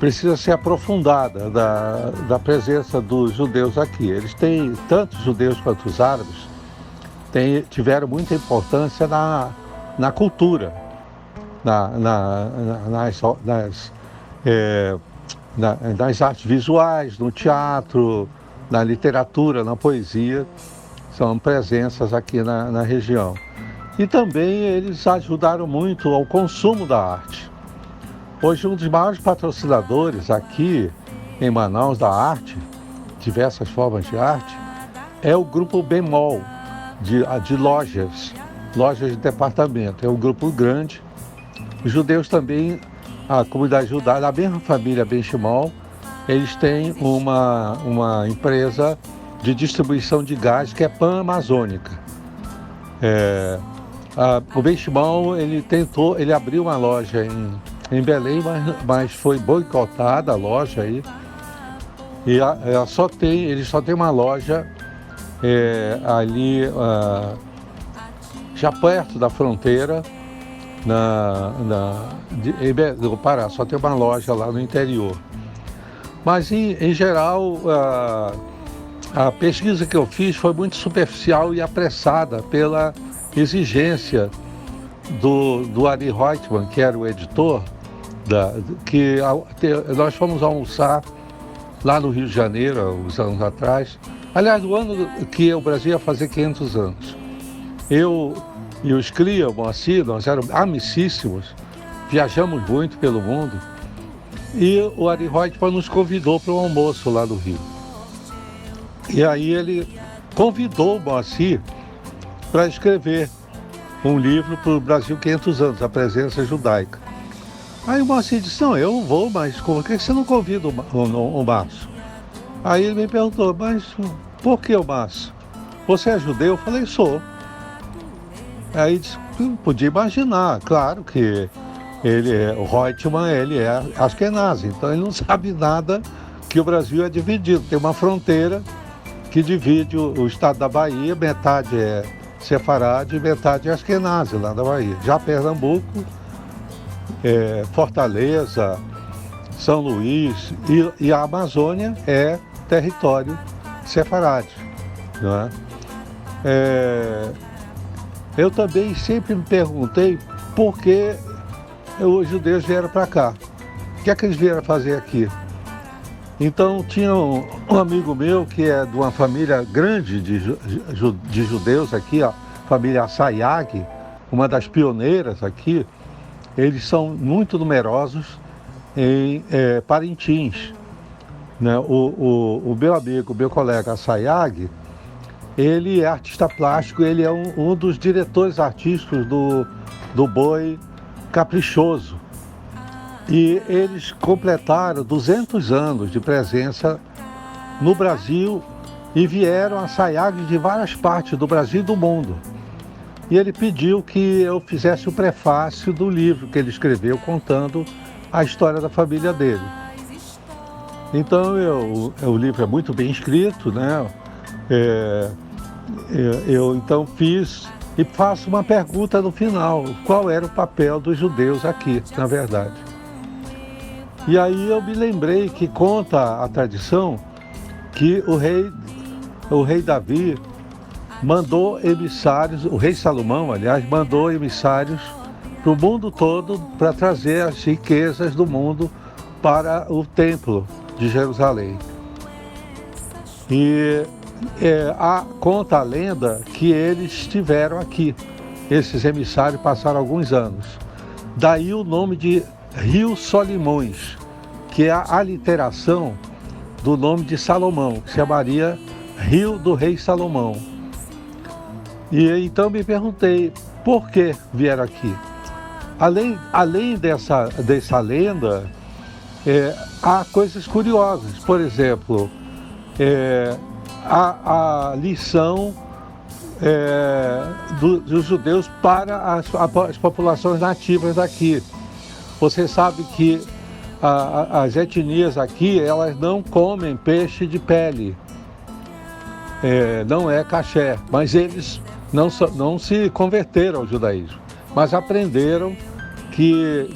precisa ser aprofundada da presença dos judeus aqui. Eles têm, tanto os judeus quanto os árabes, tiveram muita importância na cultura, nas artes visuais, no teatro, na literatura, na poesia. São presenças aqui na região. E também eles ajudaram muito ao consumo da arte. Hoje, um dos maiores patrocinadores aqui em Manaus da arte, diversas formas de arte, é o Grupo Bemol, de lojas de departamento. É um grupo grande. Os judeus também, a comunidade judaica, a mesma família Benchimol, eles têm uma empresa de distribuição de gás que é pan-amazônica. O Benchimol, ele abriu uma loja em Belém, mas foi boicotada a loja aí. E ele só tem uma loja ali, já perto da fronteira, no Pará, só tem uma loja lá no interior. Mas, em geral, a pesquisa que eu fiz foi muito superficial e apressada pela exigência do Ari Reutemann, que era o editor, nós fomos almoçar lá no Rio de Janeiro, há uns anos atrás. Aliás, no ano que o Brasil ia fazer 500 anos. Eu e o Sclia, o Moacir, nós éramos amicíssimos, viajamos muito pelo mundo. E o Ari Reutemann nos convidou para um almoço lá no Rio. E aí ele convidou o Moacir para escrever um livro para o Brasil 500 anos, a presença judaica. Aí o Moacir disse, não, eu vou, mas por que você não convida o Márcio? Aí ele me perguntou, mas por que o Márcio? Você é judeu? Eu falei, sou. Aí disse, podia imaginar, claro que o Reutemann, ele é Ashkenazi, então ele não sabe nada que o Brasil é dividido. Tem uma fronteira que divide o estado da Bahia, metade é Sefarade e metade é Ashkenazi, lá da Bahia. Já Pernambuco, Fortaleza, São Luís e a Amazônia é território Sefarade, não é? Eu também sempre me perguntei por que os judeus vieram para cá. O que é que eles vieram fazer aqui? Então tinha um amigo meu que é de uma família grande de judeus aqui, a família Sayag, uma das pioneiras aqui. Eles são muito numerosos em Parintins, né? O meu amigo, meu colega Sayag, ele é artista plástico, ele é um dos diretores artísticos do Boi Caprichoso. E eles completaram 200 anos de presença no Brasil e vieram a Sayag de várias partes do Brasil e do mundo. E ele pediu que eu fizesse o prefácio do livro que ele escreveu contando a história da família dele. Então o livro é muito bem escrito, né? Eu então fiz e faço uma pergunta no final: qual era o papel dos judeus aqui, na verdade? E aí eu me lembrei que conta a tradição que o rei Davi mandou emissários, o rei Salomão, aliás, mandou emissários para o mundo todo para trazer as riquezas do mundo para o templo de Jerusalém. E conta a lenda que eles estiveram aqui. Esses emissários passaram alguns anos. Daí o nome de Rio Solimões, que é a aliteração do nome de Salomão, que se chamaria Rio do Rei Salomão. E então me perguntei, por que vieram aqui? Além dessa lenda, há coisas curiosas. Por exemplo, a lição dos judeus para as populações nativas daqui. Você sabe que as etnias aqui, elas não comem peixe de pele, não é caché, mas eles não se converteram ao judaísmo, mas aprenderam que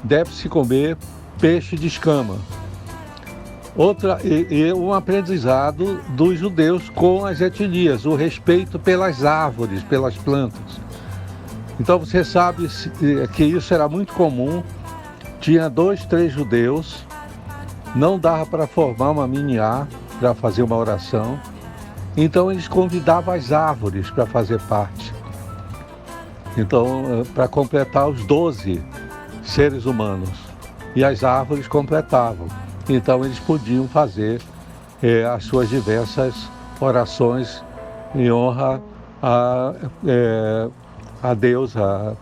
deve-se comer peixe de escama. Um aprendizado dos judeus com as etnias, o respeito pelas árvores, pelas plantas. Então você sabe que isso era muito comum, tinha 2, 3 judeus, não dava para formar uma minhá, para fazer uma oração, então eles convidavam as árvores para fazer parte. Então, para completar os 12 seres humanos, e as árvores completavam. Então eles podiam fazer as suas diversas orações em honra a Deus, a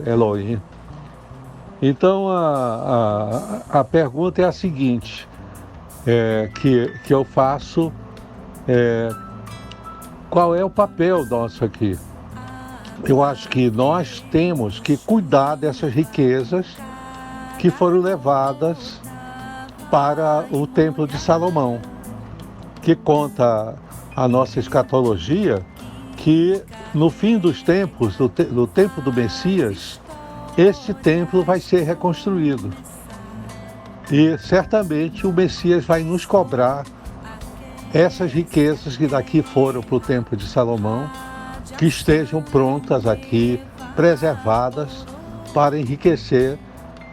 Elohim. Então a pergunta é a seguinte, que eu faço, qual é o papel nosso aqui? Eu acho que nós temos que cuidar dessas riquezas que foram levadas para o Templo de Salomão, que conta a nossa escatologia que no fim dos tempos, no tempo do Messias, este templo vai ser reconstruído. E certamente o Messias vai nos cobrar essas riquezas que daqui foram para o Templo de Salomão, que estejam prontas aqui, preservadas, para enriquecer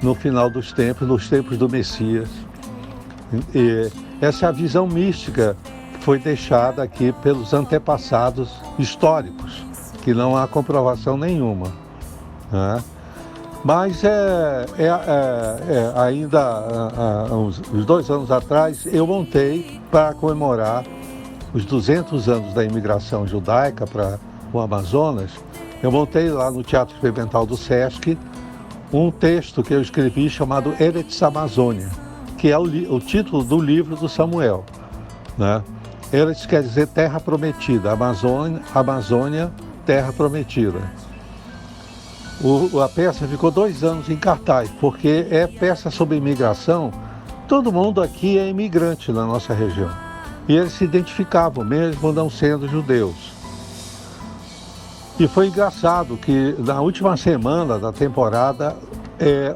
no final dos tempos, nos tempos do Messias. E essa é a visão mística que foi deixada aqui pelos antepassados históricos, que não há comprovação nenhuma, né? Mas ainda uns 2 anos atrás, eu montei para comemorar os 200 anos da imigração judaica para o Amazonas, eu montei lá no Teatro Experimental do Sesc um texto que eu escrevi chamado Eretz Amazônia, que é o título do livro do Samuel, né? Eretz quer dizer terra prometida, Amazônia, terra prometida. A peça ficou 2 anos em cartaz, porque é peça sobre imigração. Todo mundo aqui é imigrante na nossa região. E eles se identificavam, mesmo não sendo judeus. E foi engraçado que na última semana da temporada,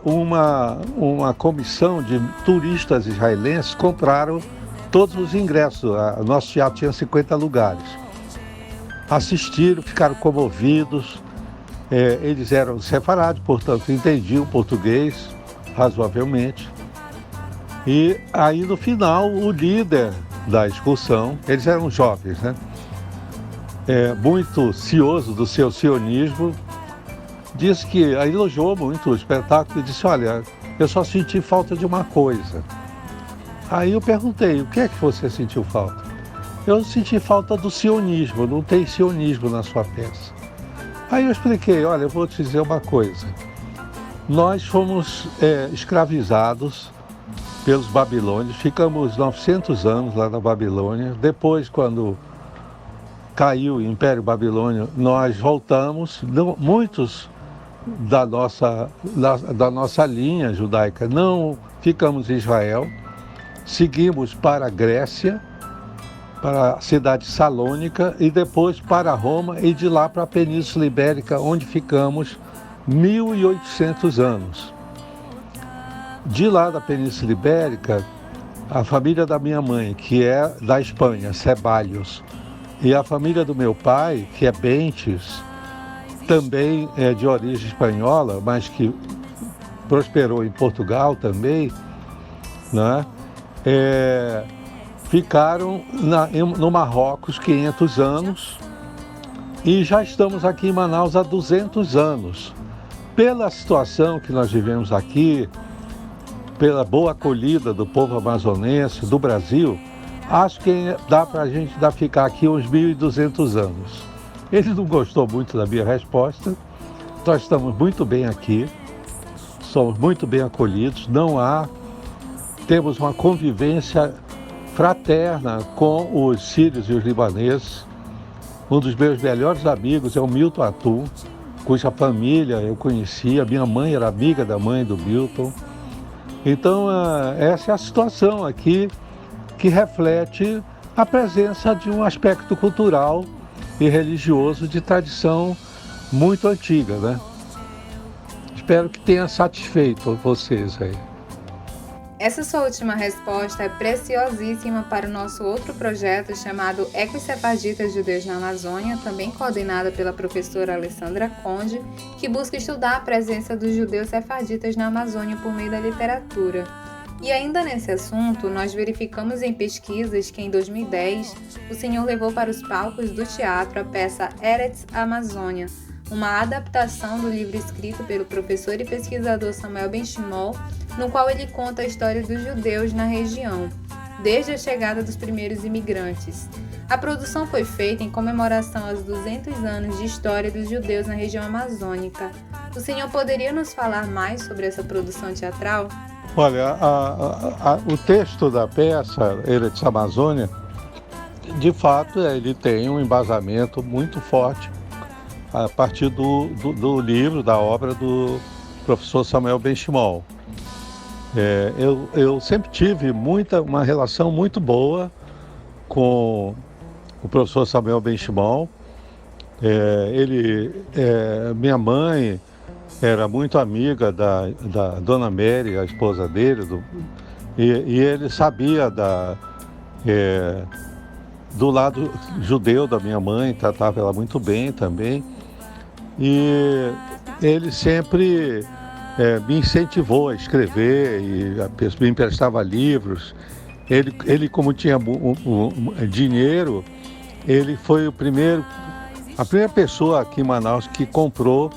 uma comissão de turistas israelenses compraram todos os ingressos. O nosso teatro tinha 50 lugares. Assistiram, ficaram comovidos. Eles eram separados, portanto entendiam português razoavelmente. E aí no final o líder da excursão, eles eram jovens, né? Muito cioso do seu sionismo, disse que elogiou muito o espetáculo e disse: olha, eu só senti falta de uma coisa. Aí eu perguntei: o que é que você sentiu falta? Eu senti falta do sionismo, não tem sionismo na sua peça. Aí eu expliquei: olha, eu vou te dizer uma coisa. Nós fomos escravizados pelos babilônios, ficamos 900 anos lá na Babilônia. Depois, quando caiu o Império Babilônio, nós voltamos. Muitos da nossa linha judaica não ficamos em Israel, seguimos para a Grécia, para a cidade salônica e depois para Roma e de lá para a Península Ibérica, onde ficamos 1.800 anos. De lá da Península Ibérica, a família da minha mãe, que é da Espanha, Ceballos, e a família do meu pai, que é Bentes, também é de origem espanhola, mas que prosperou em Portugal também, né? Ficaram no Marrocos 500 anos e já estamos aqui em Manaus há 200 anos. Pela situação que nós vivemos aqui, pela boa acolhida do povo amazonense, do Brasil, acho que dá para a gente ficar aqui uns 1.200 anos. Ele não gostou muito da minha resposta. Nós estamos muito bem aqui, somos muito bem acolhidos, temos uma convivência fraterna com os sírios e os libaneses. Um dos meus melhores amigos é o Milton Atum, cuja família eu conhecia. Minha mãe era amiga da mãe do Milton. Então, essa é a situação aqui que reflete a presença de um aspecto cultural e religioso de tradição muito antiga, né? Espero que tenha satisfeito vocês aí. Essa sua última resposta é preciosíssima para o nosso outro projeto chamado Ecos Sefarditas Judeus na Amazônia, também coordenada pela professora Alessandra Conde, que busca estudar a presença dos judeus sefarditas na Amazônia por meio da literatura. E ainda nesse assunto, nós verificamos em pesquisas que em 2010 o senhor levou para os palcos do teatro a peça Eretz Amazônia, uma adaptação do livro escrito pelo professor e pesquisador Samuel Ben-Shimol, no qual ele conta a história dos judeus na região, desde a chegada dos primeiros imigrantes. A produção foi feita em comemoração aos 200 anos de história dos judeus na região amazônica. O senhor poderia nos falar mais sobre essa produção teatral? Olha, o texto da peça Eretz Amazônia, de fato, ele tem um embasamento muito forte a partir do livro, da obra do professor Samuel Ben-Shimol. Eu sempre tive uma relação muito boa com o professor Samuel Ben-Shimol. Minha mãe era muito amiga da Dona Mary, a esposa dele, e ele sabia do lado judeu da minha mãe, tratava ela muito bem também. E ele sempre me incentivou a escrever e me emprestava livros. Ele como tinha dinheiro, ele foi a primeira pessoa aqui em Manaus que comprou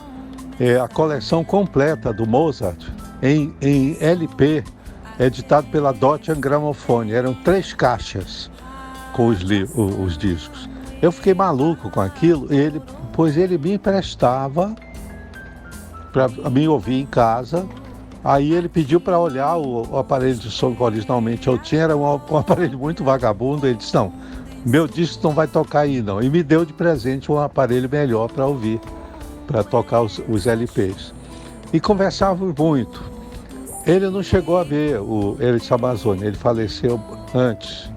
a coleção completa do Mozart em LP, editado pela Deutsche Grammophon. Eram 3 caixas com os discos. Eu fiquei maluco com aquilo, pois ele me emprestava para me ouvir em casa. Aí ele pediu para olhar o aparelho de som que originalmente eu tinha, era um aparelho muito vagabundo. Ele disse, não, meu disco não vai tocar aí não. E me deu de presente um aparelho melhor para ouvir, para tocar os LPs. E conversávamos muito. Ele não chegou a ver o Elis Amazônia, ele faleceu antes,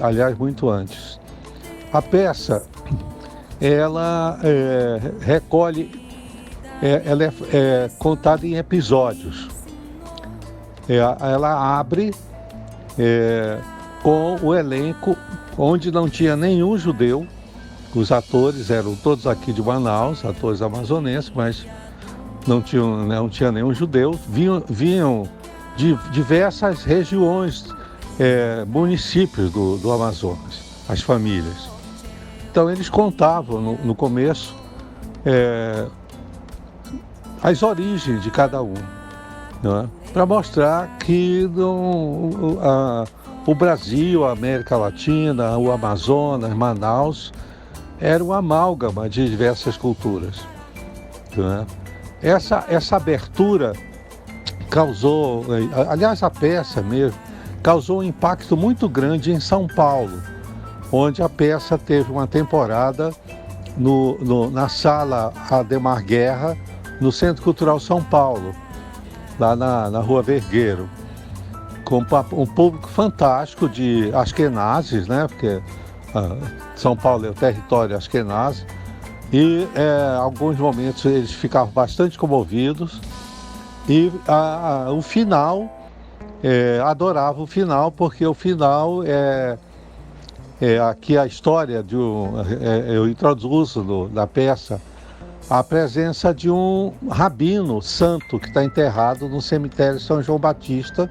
aliás, muito antes. A peça, ela recolhe... ela é contada em episódios. Ela abre com o elenco onde não tinha nenhum judeu. Os atores eram todos aqui de Manaus, atores amazonenses, mas não tinha nenhum judeu. Vinham de diversas regiões, municípios do Amazonas, as famílias. Então eles contavam no começo as origens de cada um, né? Para mostrar que o Brasil, a América Latina, o Amazonas, Manaus, era uma amálgama de diversas culturas, né? Essa abertura causou, aliás, a peça mesmo, causou um impacto muito grande em São Paulo, onde a peça teve uma temporada na Sala Ademar Guerra, no Centro Cultural São Paulo, lá na Rua Vergueiro, com um público fantástico de asquenazes, né? Porque São Paulo é o território asquenazi, e alguns momentos eles ficavam bastante comovidos, e o final, adorava o final, porque o final aqui a história eu introduzo na peça a presença de um rabino santo que está enterrado no cemitério São João Batista,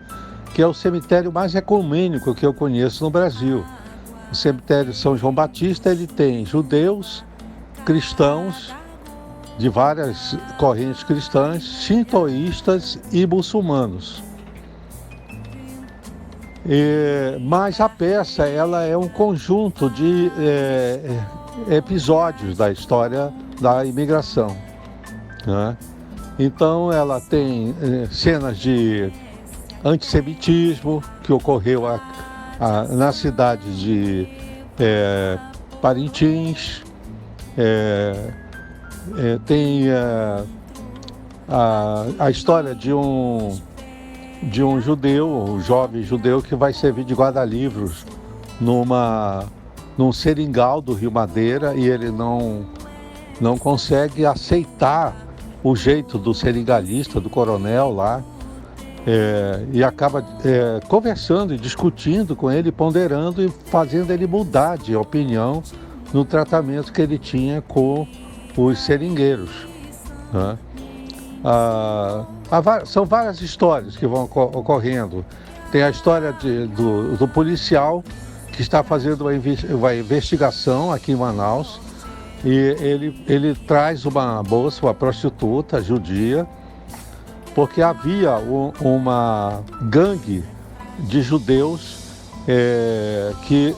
que é o cemitério mais ecumênico que eu conheço no Brasil. O cemitério São João Batista, ele tem judeus, cristãos, de várias correntes cristãs, shintoístas e muçulmanos. Mas a peça, ela é um conjunto de episódios da história da imigração, né? Então ela tem cenas de antissemitismo que ocorreu na cidade de Parintins, tem a história de um judeu, um jovem judeu que vai servir de guarda-livros num seringal do Rio Madeira, e ele não consegue aceitar o jeito do seringalista, do coronel lá, e acaba conversando e discutindo com ele, ponderando e fazendo ele mudar de opinião no tratamento que ele tinha com os seringueiros, né? São várias histórias que vão ocorrendo. Tem a história do policial que está fazendo uma investigação aqui em Manaus, e ele traz uma moça, uma prostituta judia, porque havia uma gangue de judeus que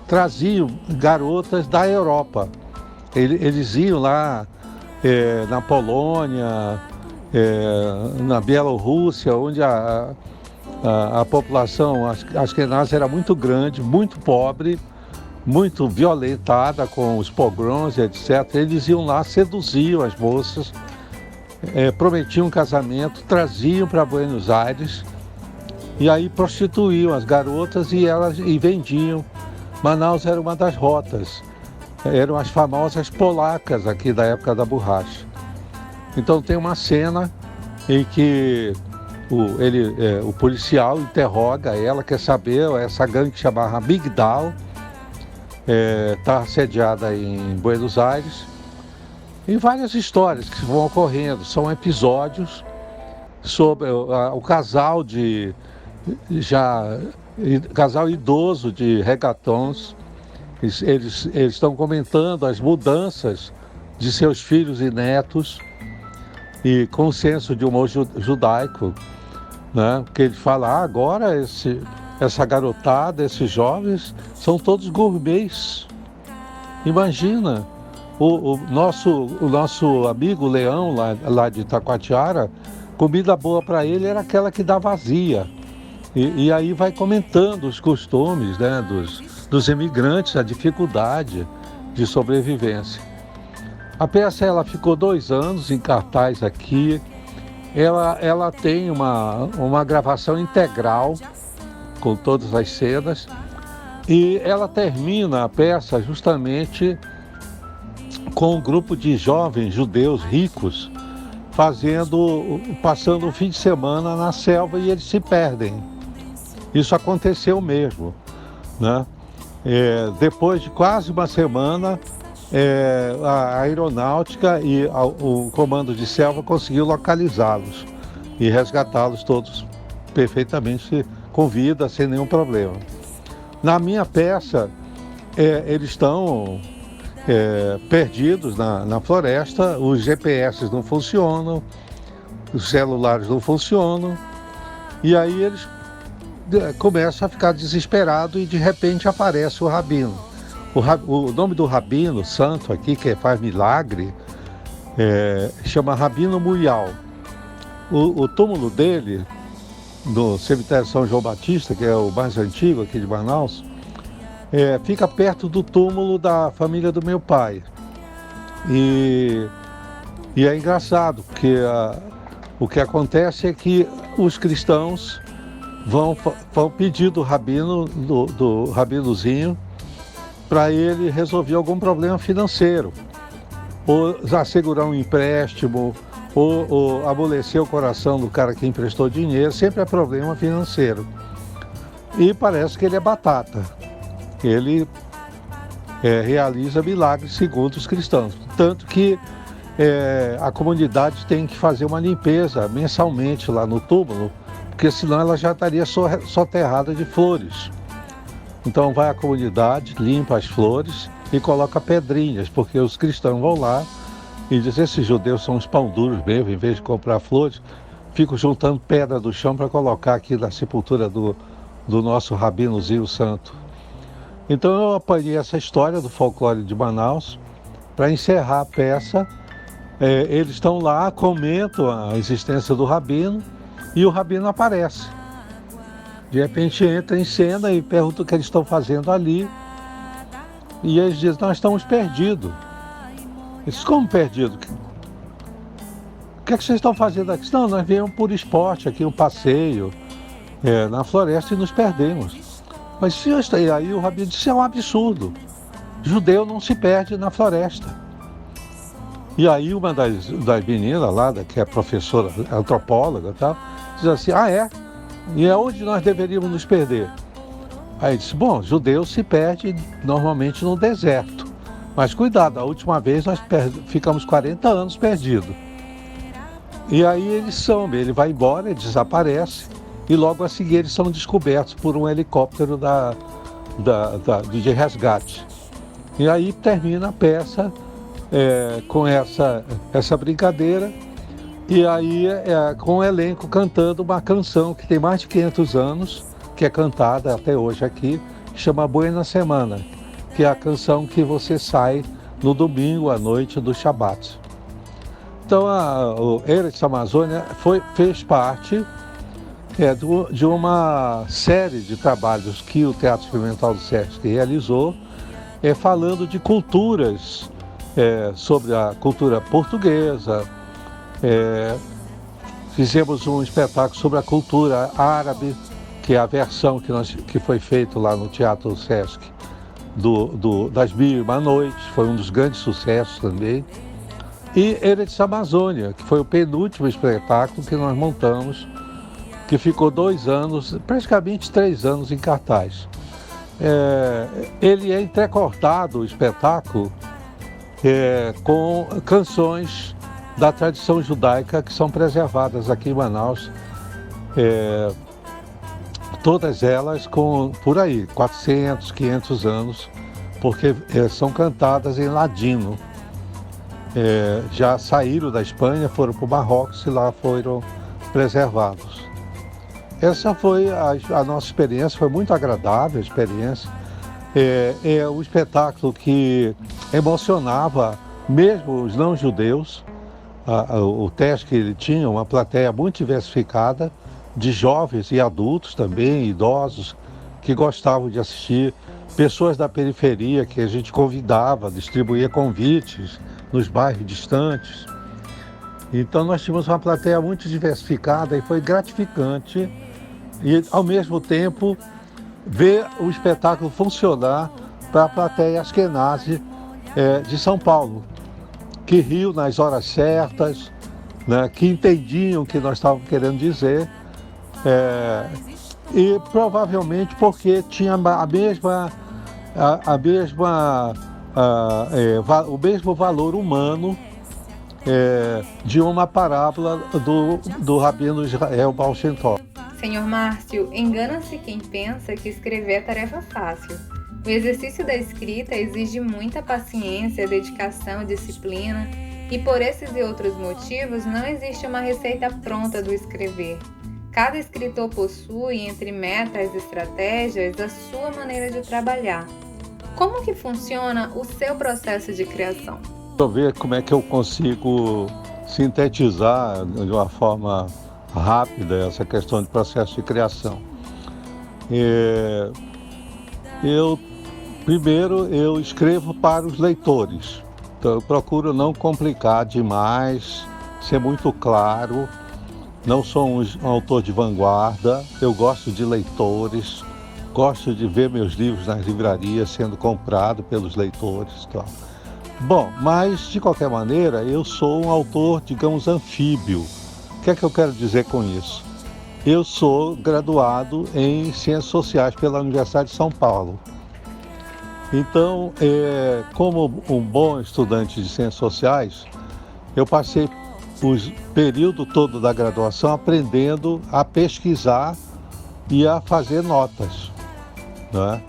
traziam garotas da Europa. Eles iam lá na Polônia, na Bielorrússia, onde a população asquenazi era muito grande, muito pobre, muito violentada com os pogroms, etc. Eles iam lá, seduziam as moças, prometiam um casamento, traziam para Buenos Aires e aí prostituíam as garotas e vendiam. Manaus era uma das rotas, eram as famosas polacas aqui da época da borracha. Então tem uma cena em que o policial interroga ela, quer saber, essa gangue que chamava Migdal, está assediada em Buenos Aires, e várias histórias que vão ocorrendo, são episódios sobre o casal casal idoso de regatons. Eles estão comentando as mudanças de seus filhos e netos, e com o senso de humor judaico, né? Porque ele fala, agora essa garotada, esses jovens, são todos gourmets, Imagina, o nosso amigo Leão, lá de Itacoatiara, comida boa para ele era aquela que dá vazia. E aí vai comentando os costumes, né, dos imigrantes, a dificuldade de sobrevivência. A peça ela ficou 2 anos em cartaz aqui. Ela tem uma gravação integral com todas as cenas e ela termina a peça justamente com um grupo de jovens judeus ricos passando um fim de semana na selva e eles se perdem. Isso aconteceu mesmo, né? Depois de quase uma semana, a aeronáutica e o comando de selva conseguiu localizá-los e resgatá-los todos perfeitamente com vida, sem nenhum problema. Na minha peça, eles estão perdidos na floresta, os GPS não funcionam, os celulares não funcionam, e aí eles começam a ficar desesperados e de repente aparece o rabino. O nome do rabino santo aqui, que faz milagre, chama Rabino Muyal. O túmulo dele, no cemitério São João Batista, que é o mais antigo aqui de Manaus, fica perto do túmulo da família do meu pai. E é engraçado, porque o que acontece é que os cristãos vão pedir do rabino, do rabinozinho, para ele resolver algum problema financeiro, ou assegurar um empréstimo, ou amolecer o coração do cara que emprestou dinheiro. Sempre é problema financeiro. E parece que ele é batata. Ele realiza milagres segundo os cristãos. Tanto que a comunidade tem que fazer uma limpeza mensalmente lá no túmulo, porque senão ela já estaria soterrada de flores. Então vai a comunidade, limpa as flores e coloca pedrinhas, porque os cristãos vão lá e dizem: esses judeus são uns pão duros mesmo, em vez de comprar flores, ficam juntando pedra do chão para colocar aqui na sepultura do nosso rabinozinho santo. Então eu apanhei essa história do folclore de Manaus para encerrar a peça. Eles estão lá, comentam a existência do rabino e o rabino aparece. De repente entra em cena e pergunta o que eles estão fazendo ali. E eles dizem: nós estamos perdidos. Eles: como perdidos? O que vocês estão fazendo aqui? Não, nós viemos por esporte aqui, um passeio na floresta e nos perdemos. Mas se eu estou aí, o rabino disse: isso é um absurdo. Judeu não se perde na floresta. E aí uma das meninas lá, que é professora, antropóloga e tal, diz assim: e é onde nós deveríamos nos perder? Aí disse: bom, judeu se perde normalmente no deserto. Mas cuidado, a última vez nós ficamos 40 anos perdidos. E aí ele vai embora, ele desaparece, e logo a seguir eles são descobertos por um helicóptero de resgate. E aí termina a peça com essa brincadeira. E aí, com o elenco cantando uma canção que tem mais de 500 anos, que é cantada até hoje aqui, que chama Buena Semana, que é a canção que você sai no domingo à noite do Shabat. Então, o Eretz Amazônia fez parte de uma série de trabalhos que o Teatro Experimental do Sesc realizou, falando de culturas, sobre a cultura portuguesa. Fizemos um espetáculo sobre a cultura árabe, que é a versão que foi feita lá no Teatro Sesc das 1001 Noites, foi um dos grandes sucessos também. E Eretz Amazônia, que foi o penúltimo espetáculo que nós montamos, que ficou 2 anos, praticamente 3 anos em cartaz. Ele é entrecortado, o espetáculo, com canções da tradição judaica que são preservadas aqui em Manaus, todas elas com, por aí, 400, 500 anos, porque são cantadas em ladino. Já saíram da Espanha, foram para o Marrocos e lá foram preservados. Essa foi a nossa experiência, foi muito agradável a experiência. É um espetáculo que emocionava mesmo os não-judeus. O teste que ele tinha, uma plateia muito diversificada, de jovens e adultos também, idosos, que gostavam de assistir, pessoas da periferia que a gente convidava, distribuía convites nos bairros distantes. Então nós tínhamos uma plateia muito diversificada e foi gratificante e, ao mesmo tempo, ver o espetáculo funcionar para a plateia Askenazi de São Paulo, que riu nas horas certas, né, que entendiam o que nós estávamos querendo dizer, e provavelmente porque tinha o mesmo valor humano de uma parábola do Rabino Israel Baal Shem Tov. Senhor Márcio, engana-se quem pensa que escrever é tarefa fácil. O exercício da escrita exige muita paciência, dedicação, disciplina, e por esses e outros motivos não existe uma receita pronta do escrever. Cada escritor possui, entre metas e estratégias, a sua maneira de trabalhar. Como que funciona o seu processo de criação? Vou ver como é que eu consigo sintetizar de uma forma rápida essa questão de processo de criação. Primeiro eu escrevo para os leitores, então eu procuro não complicar demais, ser muito claro. Não sou um autor de vanguarda, eu gosto de leitores, gosto de ver meus livros nas livrarias sendo comprados pelos leitores. Tal. Bom, mas de qualquer maneira eu sou um autor, digamos, anfíbio. O que é que eu quero dizer com isso? Eu sou graduado em Ciências Sociais pela Universidade de São Paulo. Então, como um bom estudante de Ciências Sociais, eu passei o período todo da graduação aprendendo a pesquisar e a fazer notas, né?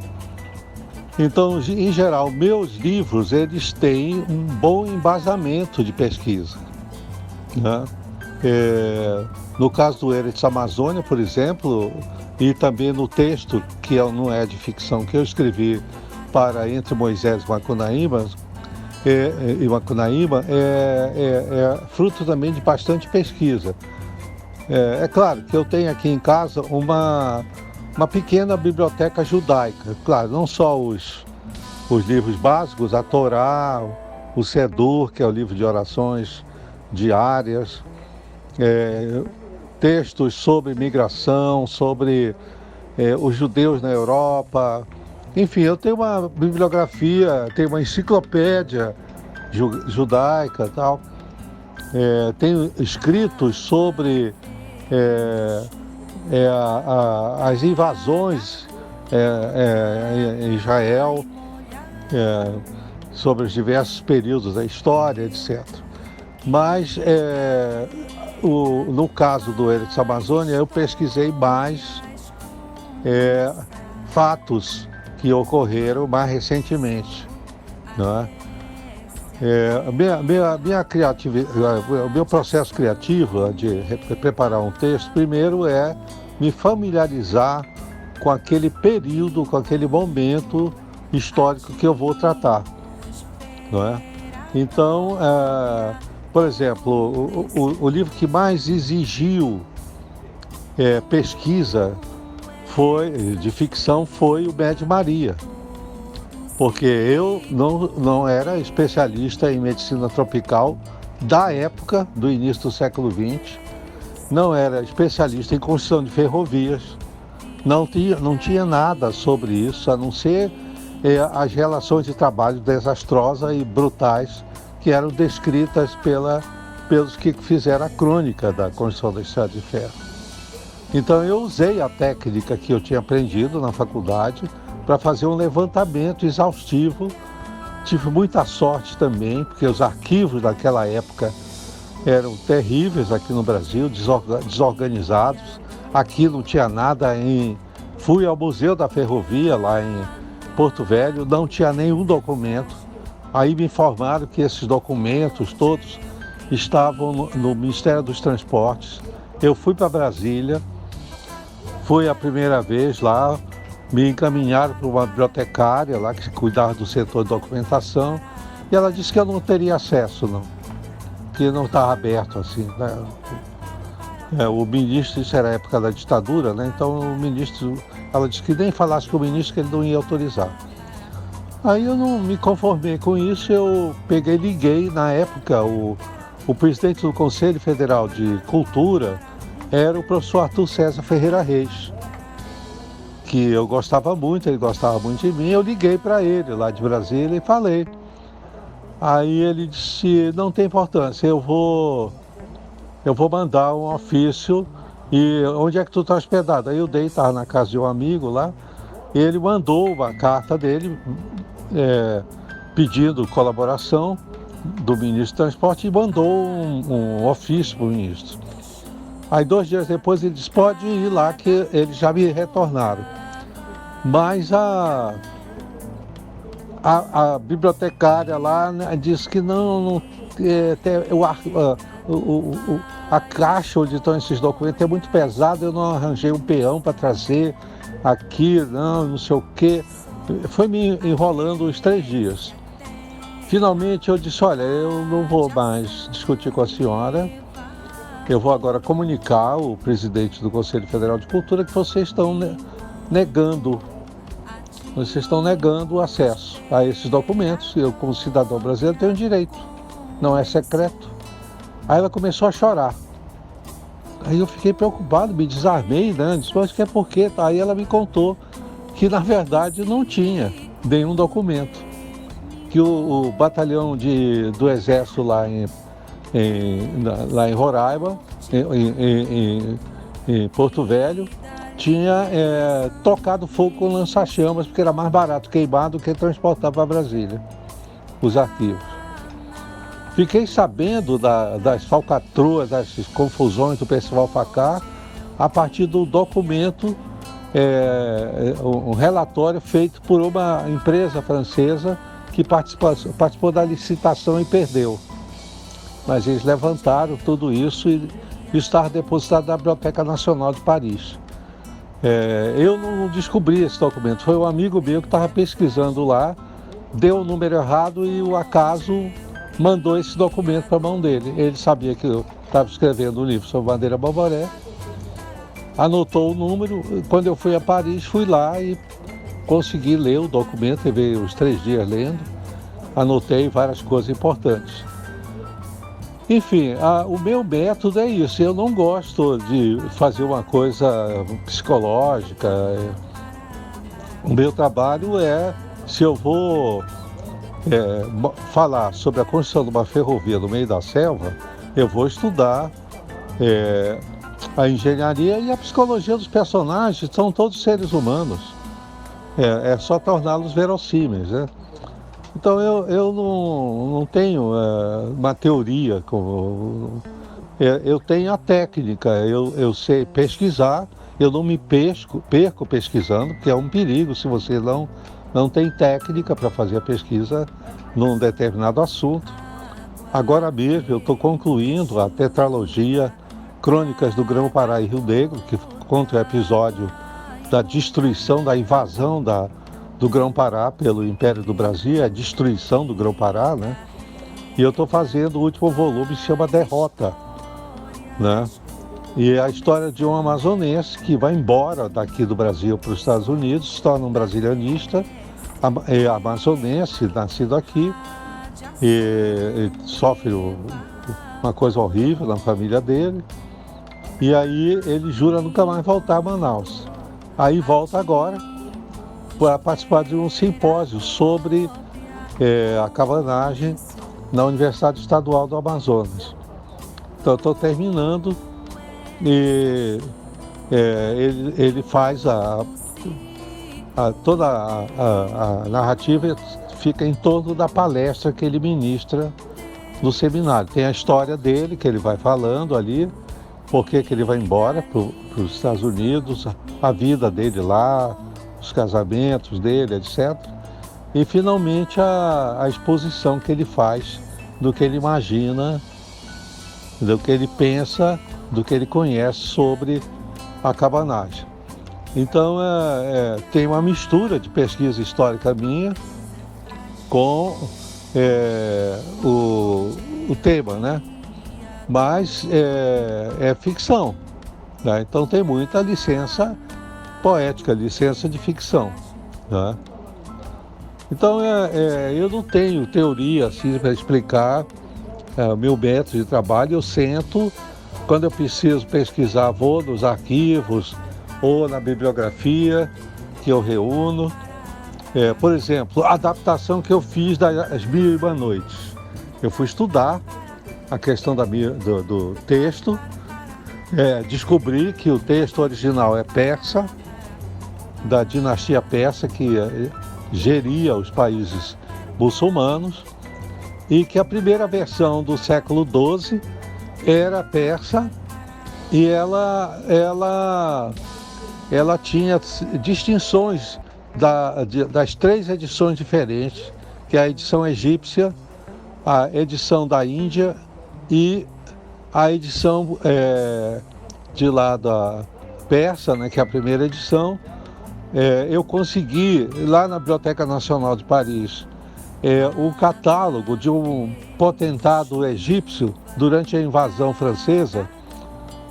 Então, em geral, meus livros eles têm um bom embasamento de pesquisa, né? No caso do Eretz Amazônia, por exemplo, e também no texto, que não é de ficção, que eu escrevi para Entre Moisés e Macunaíma, é fruto também de bastante pesquisa. É claro que eu tenho aqui em casa uma pequena biblioteca judaica. Claro, não só os livros básicos, a Torá, o Sedur, que é o livro de orações diárias, textos sobre migração, sobre os judeus na Europa. Enfim, eu tenho uma bibliografia, tenho uma enciclopédia judaica e tal. Tenho escritos sobre as invasões em Israel, sobre os diversos períodos da história, etc. Mas, no caso do Eretz Amazônia, eu pesquisei mais fatos que ocorreram mais recentemente, né? O meu processo criativo de preparar um texto, primeiro é me familiarizar com aquele período, com aquele momento histórico que eu vou tratar, não é? Então, por exemplo, o livro que mais exigiu pesquisa de ficção foi o Médio Maria, porque eu não era especialista em medicina tropical da época do início do século XX, não era especialista em construção de ferrovias, não tinha nada sobre isso, a não ser as relações de trabalho desastrosas e brutais que eram descritas pelos que fizeram a crônica da construção da Estrada de Ferro. Então eu usei a técnica que eu tinha aprendido na faculdade para fazer um levantamento exaustivo. Tive muita sorte também, porque os arquivos daquela época eram terríveis aqui no Brasil, desorganizados. Aqui não tinha nada. Fui ao Museu da Ferrovia, lá em Porto Velho, não tinha nenhum documento. Aí me informaram que esses documentos todos estavam no Ministério dos Transportes. Eu fui para Brasília, fui a primeira vez lá, me encaminharam para uma bibliotecária lá que cuidava do setor de documentação e ela disse que eu não teria acesso, não, que não estava aberto assim, né? O ministro, isso era a época da ditadura, né? Então o ministro, ela disse que nem falasse com o ministro que ele não ia autorizar. Aí eu não me conformei com isso, eu peguei e liguei, na época, o presidente do Conselho Federal de Cultura era o professor Arthur César Ferreira Reis, que eu gostava muito, ele gostava muito de mim, eu liguei para ele lá de Brasília e falei. Aí ele disse, não tem importância, eu vou mandar um ofício e onde é que tu está hospedado? Aí eu estava na casa de um amigo lá, e ele mandou uma carta dele pedindo colaboração do ministro do Transporte e mandou um ofício para o ministro. Aí 2 dias depois ele disse, pode ir lá que eles já me retornaram. Mas a bibliotecária lá, né, disse que a caixa onde estão esses documentos é muito pesada, eu não arranjei um peão para trazer aqui, não sei o quê. Foi me enrolando uns 3 dias. Finalmente eu disse, olha, eu não vou mais discutir com a senhora, eu vou agora comunicar ao presidente do Conselho Federal de Cultura que vocês estão negando o acesso a esses documentos. Eu, como cidadão brasileiro, tenho direito, não é secreto. Aí ela começou a chorar. Aí eu fiquei preocupado, me desarmei, né? Disse, mas que é por quê? Aí ela me contou que, na verdade, não tinha nenhum documento. Que o batalhão do Exército lá em Roraima, em Porto Velho, tinha tocado fogo com lança-chamas, porque era mais barato queimar do que transportar para Brasília os arquivos. Fiquei sabendo das falcatruas, das confusões do Percival Faccar, a partir do documento, um relatório feito por uma empresa francesa que participou da licitação e perdeu. Mas eles levantaram tudo isso e estava depositado na Biblioteca Nacional de Paris. Eu não descobri esse documento, foi um amigo meu que estava pesquisando lá, deu o número errado e o acaso mandou esse documento para a mão dele. Ele sabia que eu estava escrevendo um livro sobre Bandeira Borboré, anotou o número. Quando eu fui a Paris, fui lá e consegui ler o documento, levei uns 3 dias lendo, anotei várias coisas importantes. Enfim, o meu método é isso, eu não gosto de fazer uma coisa psicológica. O meu trabalho se eu vou falar sobre a construção de uma ferrovia no meio da selva, eu vou estudar a engenharia e a psicologia dos personagens, são todos seres humanos. É só torná-los verossímeis, né? Então eu não tenho uma teoria, eu tenho a técnica, eu sei pesquisar, eu não me perco pesquisando, porque é um perigo se você não tem técnica para fazer a pesquisa num determinado assunto. Agora mesmo eu estou concluindo a tetralogia Crônicas do Grão-Pará e Rio Negro, que conta o episódio da destruição, da invasão do Grão-Pará pelo Império do Brasil, a destruição do Grão-Pará, né? E eu estou fazendo o último volume, que se chama Derrota, né? E é a história de um amazonense que vai embora daqui do Brasil para os Estados Unidos, se torna um brasilianista, amazonense, nascido aqui, e sofre uma coisa horrível na família dele, e aí ele jura nunca mais voltar a Manaus. Aí volta agora para participar de um simpósio sobre a cabanagem na Universidade Estadual do Amazonas. Então, eu estou terminando e ele faz toda a narrativa fica em torno da palestra que ele ministra no seminário. Tem a história dele, que ele vai falando ali, por que ele vai embora para os Estados Unidos, a vida dele lá, os casamentos dele, etc. E, finalmente, a exposição que ele faz do que ele imagina, do que ele pensa, do que ele conhece sobre a cabanagem. Então, tem uma mistura de pesquisa histórica minha com o tema, né? Mas é ficção, né? Então tem muita licença poética, licença de ficção, né? Então eu não tenho teoria assim para explicar o meu método de trabalho. Eu sento, quando eu preciso pesquisar, vou nos arquivos ou na bibliografia que eu reúno. Por exemplo, a adaptação que eu fiz das Mil e Uma Noites. Eu fui estudar a questão do texto, descobri que o texto original é persa, da dinastia persa, que geria os países muçulmanos, e que a primeira versão do século XII era persa e ela tinha distinções das 3 edições diferentes, que é a edição egípcia, a edição da Índia e a edição de lá da persa, né, que é a primeira edição. Eu consegui, lá na Biblioteca Nacional de Paris, o catálogo de um potentado egípcio durante a invasão francesa.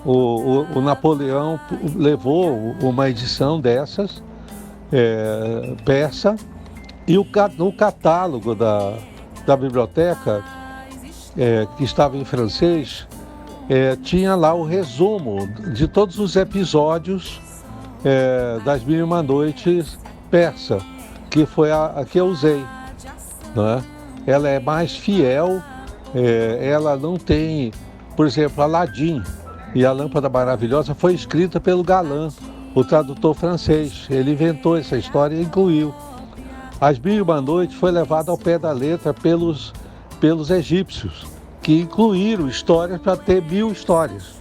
O Napoleão levou uma edição dessas, persa, e no catálogo da biblioteca, que estava em francês, tinha lá o resumo de todos os episódios das Mil e Uma Noites persa, que foi a que eu usei, né? Ela é mais fiel, ela não tem, por exemplo, Aladim e a Lâmpada Maravilhosa foi escrita pelo Galland, o tradutor francês. Ele inventou essa história e incluiu. As Mil e Uma Noites foi levada ao pé da letra pelos egípcios, que incluíram histórias para ter 1000 histórias,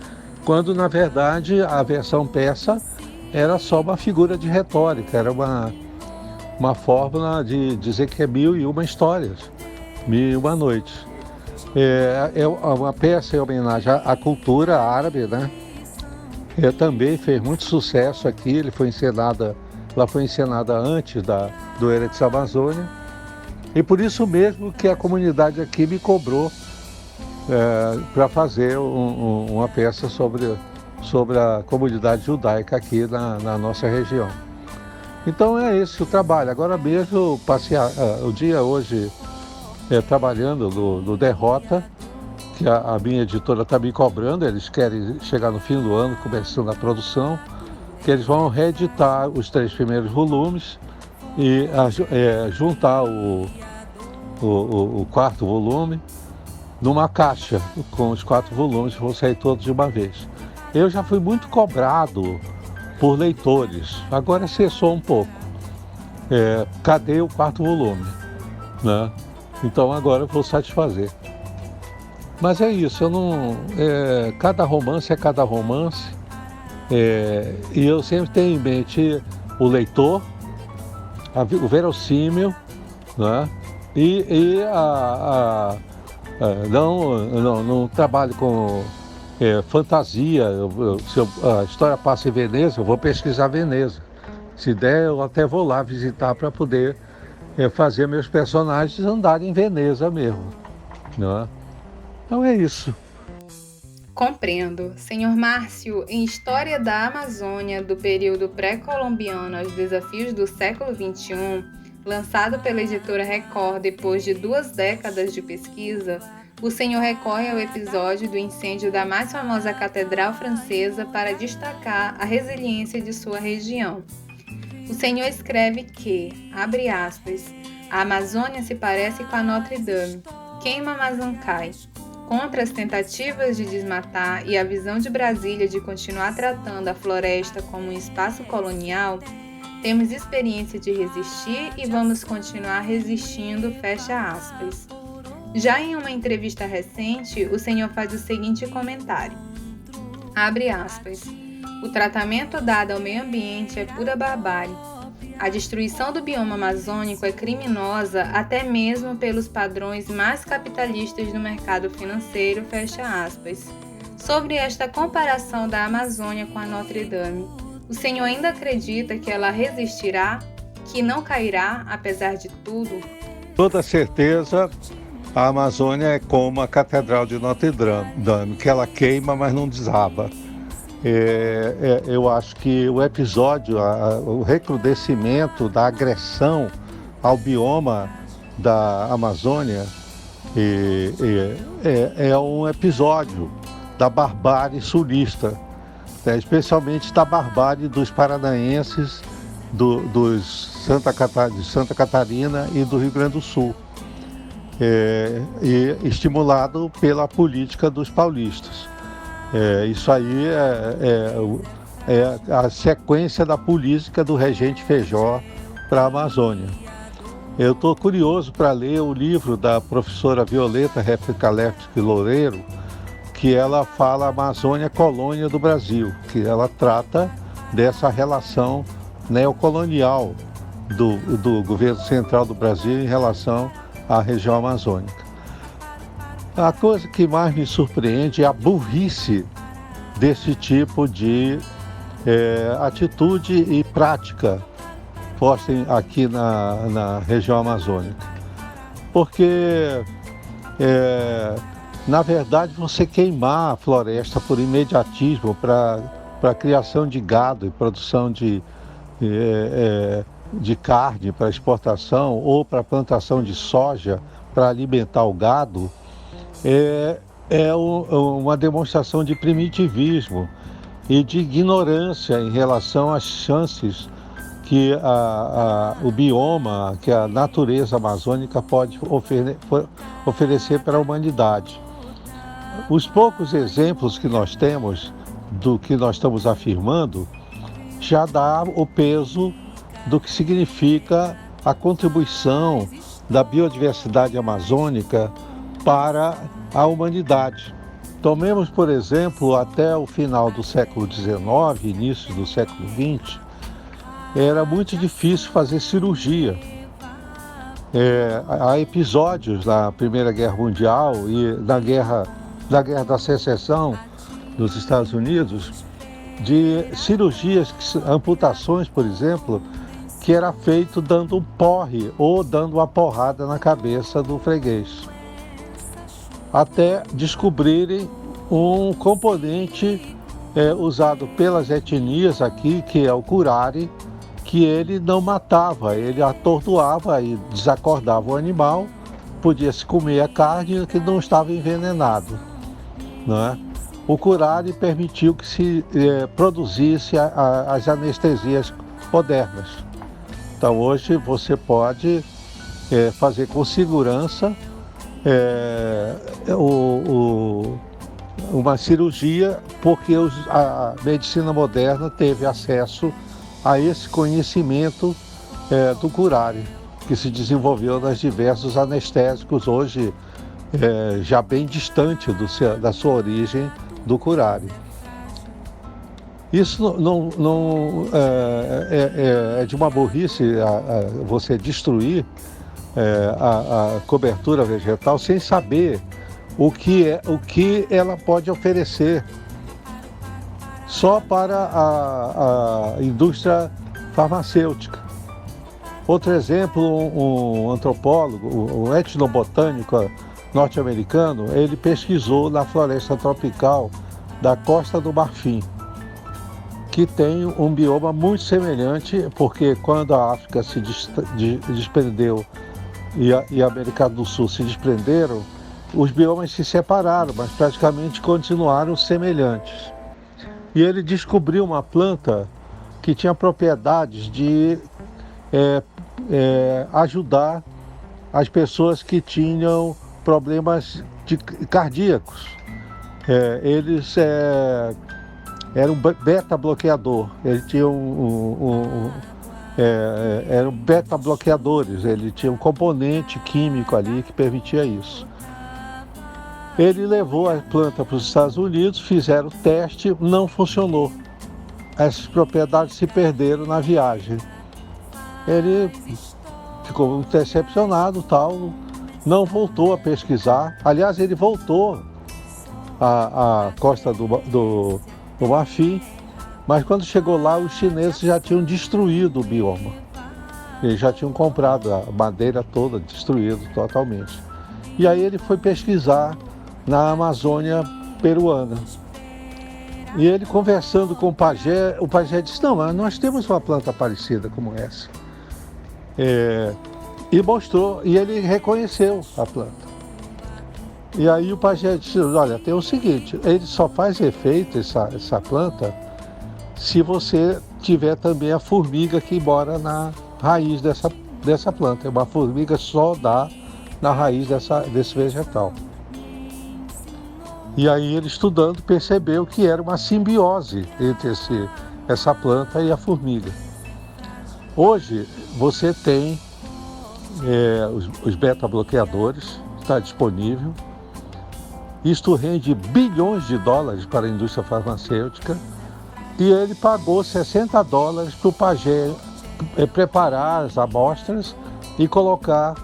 quando na verdade a versão persa era só uma figura de retórica, era uma fórmula de dizer que é 1001 histórias, 1001 noites. É uma peça em homenagem à cultura árabe, né? Também fez muito sucesso aqui, ela foi encenada antes do Eretz Amazônia, e por isso mesmo que a comunidade aqui me cobrou para fazer uma peça sobre a comunidade judaica aqui na nossa região. Então é esse o trabalho. Agora mesmo eu passei o dia hoje trabalhando no Derrota, que a minha editora está me cobrando. Eles querem chegar no fim do ano, começando a produção, que eles vão reeditar os 3 primeiros volumes e juntar o 4º volume numa caixa com os 4 volumes, vão sair todos de uma vez. Eu já fui muito cobrado por leitores, agora cessou um pouco. Cadê o 4º volume? Né? Então agora eu vou satisfazer. Mas é isso, cada romance é cada romance, e eu sempre tenho em mente o leitor, o verossímil, né? Não trabalho com fantasia. Se a história passa em Veneza, eu vou pesquisar Veneza. Se der, eu até vou lá visitar para poder fazer meus personagens andarem em Veneza mesmo, né? Então é isso. Compreendo. Senhor Márcio, em História da Amazônia, do período pré-colombiano aos desafios do século XXI, lançado pela editora Record depois de 2 décadas de pesquisa, o senhor recorre ao episódio do incêndio da mais famosa catedral francesa para destacar a resiliência de sua região. O senhor escreve que, abre aspas, a Amazônia se parece com a Notre Dame, queima mas não cai. Contra as tentativas de desmatar e a visão de Brasília de continuar tratando a floresta como um espaço colonial, temos experiência de resistir e vamos continuar resistindo, fecha aspas. Já em uma entrevista recente, o senhor faz o seguinte comentário, abre aspas, o tratamento dado ao meio ambiente é pura barbárie. A destruição do bioma amazônico é criminosa até mesmo pelos padrões mais capitalistas do mercado financeiro, fecha aspas. Sobre esta comparação da Amazônia com a Notre Dame, O senhor ainda acredita que ela resistirá, que não cairá apesar de tudo? Toda certeza, a Amazônia é como a Catedral de Notre Dame, que ela queima, mas não desaba. Eu acho que o episódio, o recrudescimento da agressão ao bioma da Amazônia é um episódio da barbárie sulista, né? Especialmente da barbárie dos paranaenses, de Santa Catarina e do Rio Grande do Sul, e estimulado pela política dos paulistas. Isso aí é a sequência da política do Regente Feijó para a Amazônia. Eu estou curioso para ler o livro da professora Violeta Refcalevski Loureiro, que ela fala Amazônia Colônia do Brasil, que ela trata dessa relação neocolonial do governo central do Brasil em relação à região amazônica. A coisa que mais me surpreende é a burrice desse tipo de atitude e prática posta aqui na região amazônica. Porque, na verdade, você queimar a floresta por imediatismo para a criação de gado e produção de carne para exportação ou para plantação de soja para alimentar o gado, uma demonstração de primitivismo e de ignorância em relação às chances que o bioma, que a natureza amazônica pode oferecer para a humanidade. Os poucos exemplos que nós temos do que nós estamos afirmando já dá o peso do que significa a contribuição da biodiversidade amazônica para a humanidade. Tomemos, por exemplo, até o final do século XIX, início do século XX, era muito difícil fazer cirurgia. Há episódios na Primeira Guerra Mundial e na Guerra da Secessão dos Estados Unidos, de cirurgias, amputações, por exemplo, que era feito dando um porre ou dando uma porrada na cabeça do freguês, até descobrirem um componente usado pelas etnias aqui, que é o curare, que ele não matava, ele atordoava e desacordava o animal, podia-se comer a carne que não estava envenenado, não é? O curare permitiu que se produzisse as anestesias modernas. Então hoje você pode fazer com segurança uma cirurgia, porque a medicina moderna teve acesso a esse conhecimento do curare, que se desenvolveu nos diversos anestésicos, hoje já bem distante da sua origem do curare. Isso não é de uma burrice você destruir a cobertura vegetal sem saber o que ela pode oferecer só para a indústria farmacêutica. Outro exemplo, um antropólogo, um etnobotânico norte-americano, ele pesquisou na floresta tropical da Costa do Marfim, que tem um bioma muito semelhante, porque quando a África se desprendeu e a América do Sul se desprenderam, os biomas se separaram, mas praticamente continuaram semelhantes. E ele descobriu uma planta que tinha propriedades de ajudar as pessoas que tinham problemas cardíacos. Eles eram beta-bloqueador, ele tinha eram beta-bloqueadores, ele tinha um componente químico ali que permitia isso. Ele levou a planta para os Estados Unidos, fizeram o teste, não funcionou. Essas propriedades se perderam na viagem. Ele ficou decepcionado, tal, não voltou a pesquisar. Aliás, ele voltou à Costa do Marfim, Mas quando chegou lá, os chineses já tinham destruído o bioma. Eles já tinham comprado a madeira toda, destruído totalmente. E aí ele foi pesquisar na Amazônia peruana. E ele conversando com o pajé disse, não, mas nós temos uma planta parecida como essa. E mostrou, e ele reconheceu a planta. E aí o pajé disse, olha, tem o seguinte, ele só faz efeito, essa planta, se você tiver também a formiga que mora na raiz dessa planta. Uma formiga só dá na raiz desse vegetal. E aí ele estudando percebeu que era uma simbiose entre essa planta e a formiga. Hoje você tem os beta-bloqueadores, está disponível. Isto rende bilhões de dólares para a indústria farmacêutica e ele pagou $60 para o pajé preparar as amostras e colocar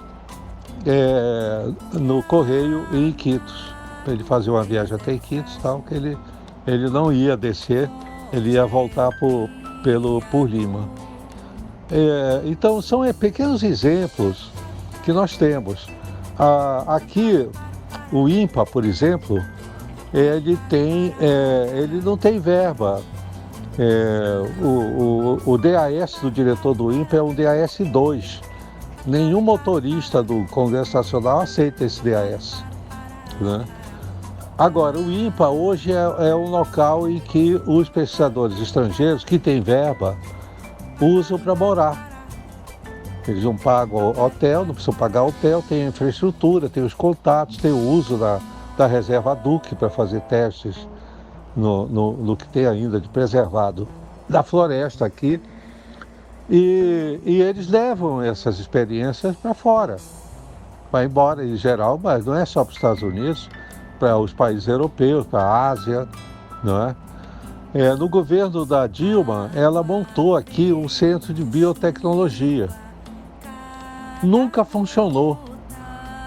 no correio em Iquitos. Ele fazia uma viagem até Iquitos, tal, que ele não ia descer, ele ia voltar por Lima. Então são pequenos exemplos que nós temos. Aqui o INPA, por exemplo, ele não tem verba. O DAS do diretor do INPA é um DAS 2. Nenhum motorista do Congresso Nacional aceita esse DAS, né? Agora, o INPA hoje é um local em que os pesquisadores estrangeiros que têm verba usam para morar. Eles não pagam hotel, não precisam pagar hotel, tem a infraestrutura, tem os contatos, tem o uso da reserva Duque para fazer testes no que tem ainda de preservado da floresta aqui. E eles levam essas experiências para fora. Vai embora em geral, mas não é só para os Estados Unidos, para os países europeus, para a Ásia, não é? No governo da Dilma, ela montou aqui um centro de biotecnologia. Nunca funcionou.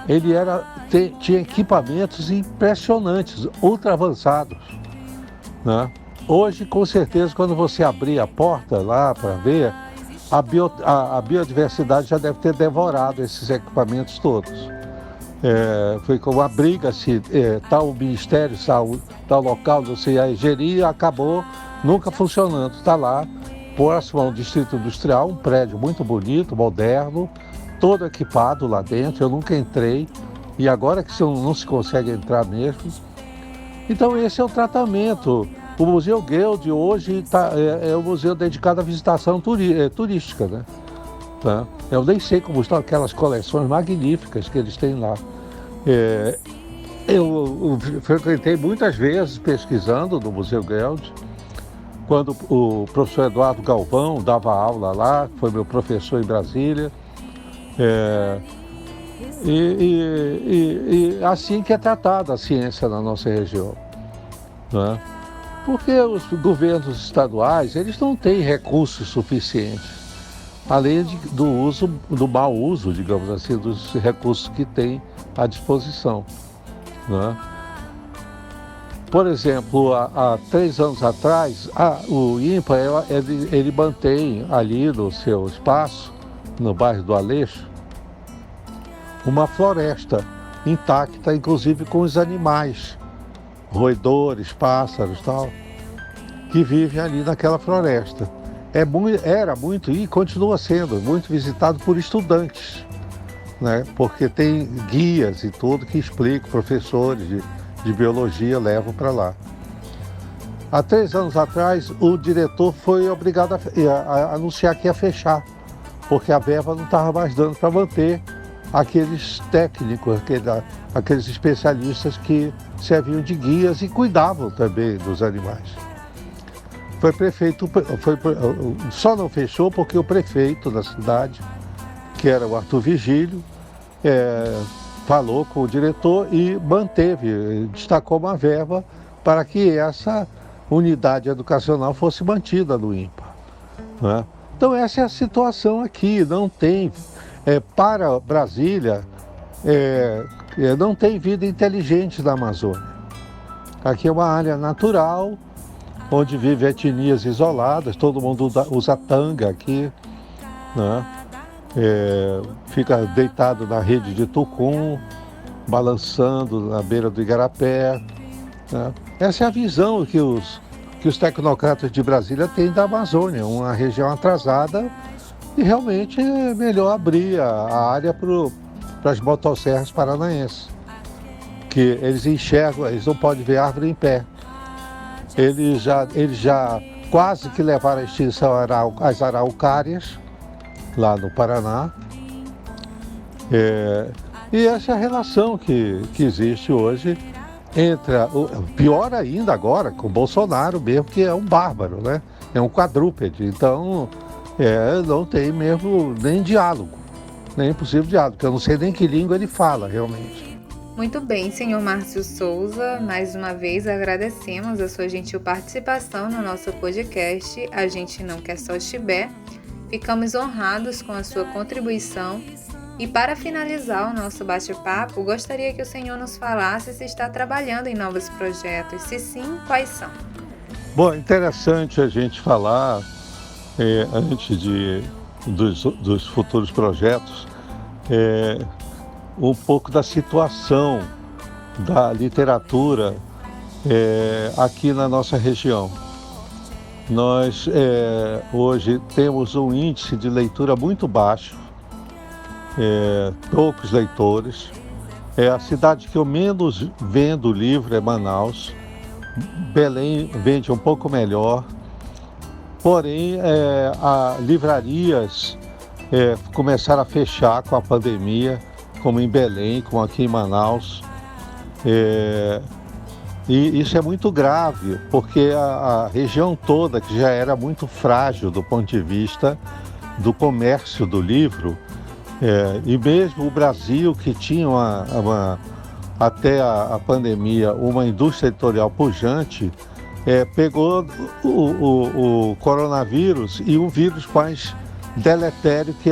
Ele tinha equipamentos impressionantes, ultra avançados, né? Hoje, com certeza, quando você abrir a porta lá para ver, a biodiversidade já deve ter devorado esses equipamentos todos. Foi como a briga se tal ministério, tal local, não sei, a gerir, acabou nunca funcionando. Está lá, próximo ao Distrito Industrial, um prédio muito bonito, moderno, todo equipado lá dentro. Eu nunca entrei e agora que não se consegue entrar mesmo. Então esse é o tratamento. O Museu Geld hoje é um museu dedicado à visitação turística, né? Tá? Eu nem sei como estão aquelas coleções magníficas que eles têm lá. Eu frequentei muitas vezes pesquisando no Museu Geld, quando o professor Eduardo Galvão dava aula lá, foi meu professor em Brasília. E assim que é tratada a ciência na nossa região, né? Porque os governos estaduais, eles não têm recursos suficientes, além do mau uso, digamos assim, dos recursos que têm à disposição, né? Por exemplo, há 3 anos atrás, o INPA ele mantém ali no seu espaço, no bairro do Aleixo, uma floresta intacta, inclusive com os animais, roedores, pássaros, tal, que vivem ali naquela floresta. Era muito e continua sendo muito visitado por estudantes, né? Porque tem guias e tudo que explicam, professores de biologia levam para lá. Há 3 anos atrás, o diretor foi obrigado a anunciar que ia fechar, porque a verba não estava mais dando para manter aqueles técnicos, aqueles especialistas que serviam de guias e cuidavam também dos animais. Só não fechou porque o prefeito da cidade, que era o Arthur Vigílio, falou com o diretor e destacou uma verba para que essa unidade educacional fosse mantida no INPA, né? Então essa é a situação aqui, não tem, para Brasília, não tem vida inteligente na Amazônia. Aqui é uma área natural onde vivem etnias isoladas, todo mundo usa tanga aqui, né? Fica deitado na rede de tucum, balançando na beira do igarapé, né? Essa é a visão que os tecnocratas de Brasília têm da Amazônia, uma região atrasada, e realmente é melhor abrir a área para as motosserras paranaenses, que eles enxergam, eles não podem ver árvore em pé. Eles já quase que levaram à extinção as araucárias, lá no Paraná. E essa é a relação que existe hoje entre, pior ainda agora, com o Bolsonaro mesmo, que é um bárbaro, né? É um quadrúpede, então não tem mesmo nem diálogo, nem possível diálogo, porque eu não sei nem que língua ele fala realmente. Muito bem, senhor Márcio Souza, mais uma vez agradecemos a sua gentil participação no nosso podcast A Gente Não Quer Só Chibé. Ficamos honrados com a sua contribuição e, para finalizar o nosso bate-papo, gostaria que o senhor nos falasse se está trabalhando em novos projetos, se sim, quais são? Bom, interessante a gente falar, antes dos futuros projetos, um pouco da situação da literatura aqui na nossa região. Nós hoje temos um índice de leitura muito baixo, poucos leitores. A cidade que eu menos vendo livro é Manaus. Belém vende um pouco melhor, porém livrarias começaram a fechar com a pandemia, como em Belém, como aqui em Manaus. E isso é muito grave, porque a região toda, que já era muito frágil do ponto de vista do comércio do livro, e mesmo o Brasil, que tinha até a pandemia uma indústria editorial pujante, pegou o coronavírus e um vírus mais deletério, que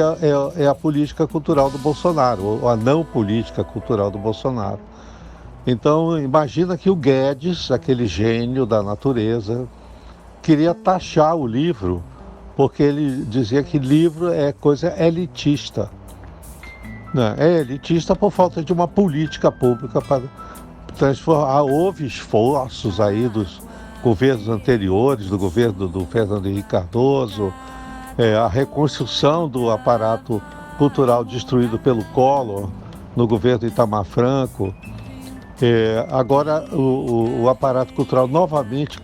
é a política cultural do Bolsonaro, ou a não política cultural do Bolsonaro. Então, imagina que o Guedes, aquele gênio da natureza, queria taxar o livro, porque ele dizia que livro é coisa elitista. É elitista por falta de uma política pública para transformar. Houve esforços aí dos governos anteriores, do governo do Fernando Henrique Cardoso, a reconstrução do aparato cultural destruído pelo Collor no governo Itamar Franco. Agora o aparato cultural novamente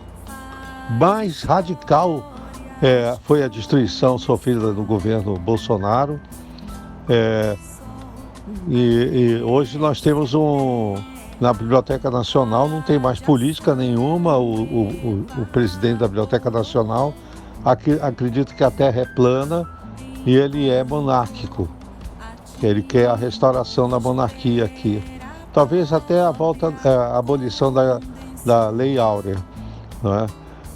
mais radical foi a destruição sofrida no governo Bolsonaro. E hoje nós temos na Biblioteca Nacional não tem mais política nenhuma. O presidente da Biblioteca Nacional acredita que a Terra é plana e ele é monárquico. Ele quer a restauração da monarquia aqui. Talvez até a abolição da Lei Áurea, não é?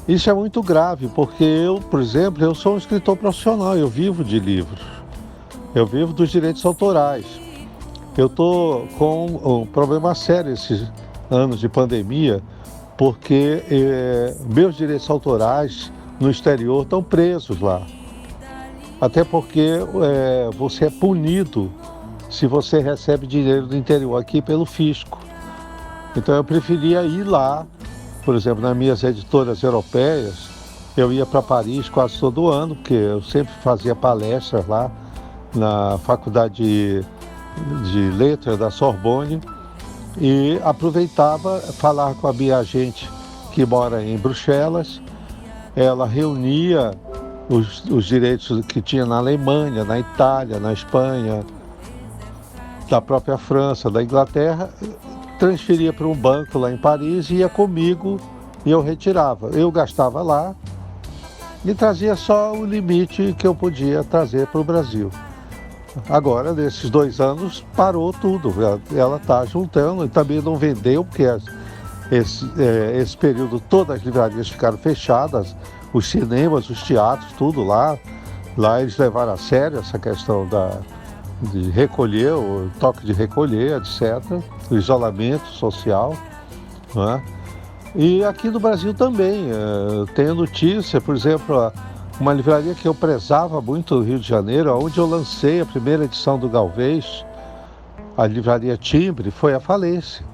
Isso é muito grave, porque eu, por exemplo, eu sou um escritor profissional, eu vivo de livros, eu vivo dos direitos autorais. Eu estou com um problema sério esses anos de pandemia, porque meus direitos autorais no exterior estão presos lá. Até porque você é punido se você recebe dinheiro do interior aqui pelo fisco. Então eu preferia ir lá, por exemplo, nas minhas editoras europeias, eu ia para Paris quase todo ano, porque eu sempre fazia palestras lá na Faculdade de Letras da Sorbonne, e aproveitava falar com a minha agente que mora em Bruxelas. Ela reunia os direitos que tinha na Alemanha, na Itália, na Espanha, da própria França, da Inglaterra, transferia para um banco lá em Paris, ia comigo e eu retirava. Eu gastava lá e trazia só o limite que eu podia trazer para o Brasil. Agora, nesses 2 anos, parou tudo. Ela está juntando e também não vendeu, porque esse período todas as livrarias ficaram fechadas, os cinemas, os teatros, tudo lá. Lá eles levaram a sério essa questão de recolher, o toque de recolher, etc., o isolamento social, não é? E aqui no Brasil também, tenho notícia, por exemplo, uma livraria que eu prezava muito no Rio de Janeiro, onde eu lancei a primeira edição do Galvez, a livraria Timbre, foi à falência.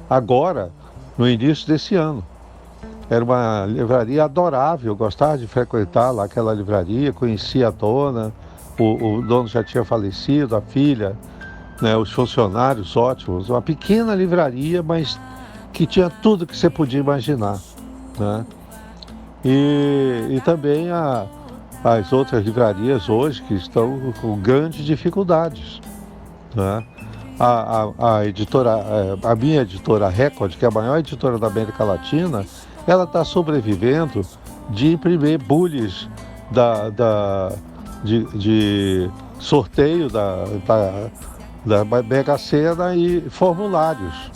Agora, no início desse ano. Era uma livraria adorável, eu gostava de frequentar lá aquela livraria, conhecia a dona, o dono já tinha falecido, a filha, né, os funcionários ótimos. Uma pequena livraria, mas que tinha tudo que você podia imaginar, né? E também as outras livrarias hoje que estão com grandes dificuldades, né? A editora, a minha editora Record, que é a maior editora da América Latina, ela está sobrevivendo de imprimir bules de sorteio da Mega Sena e formulários,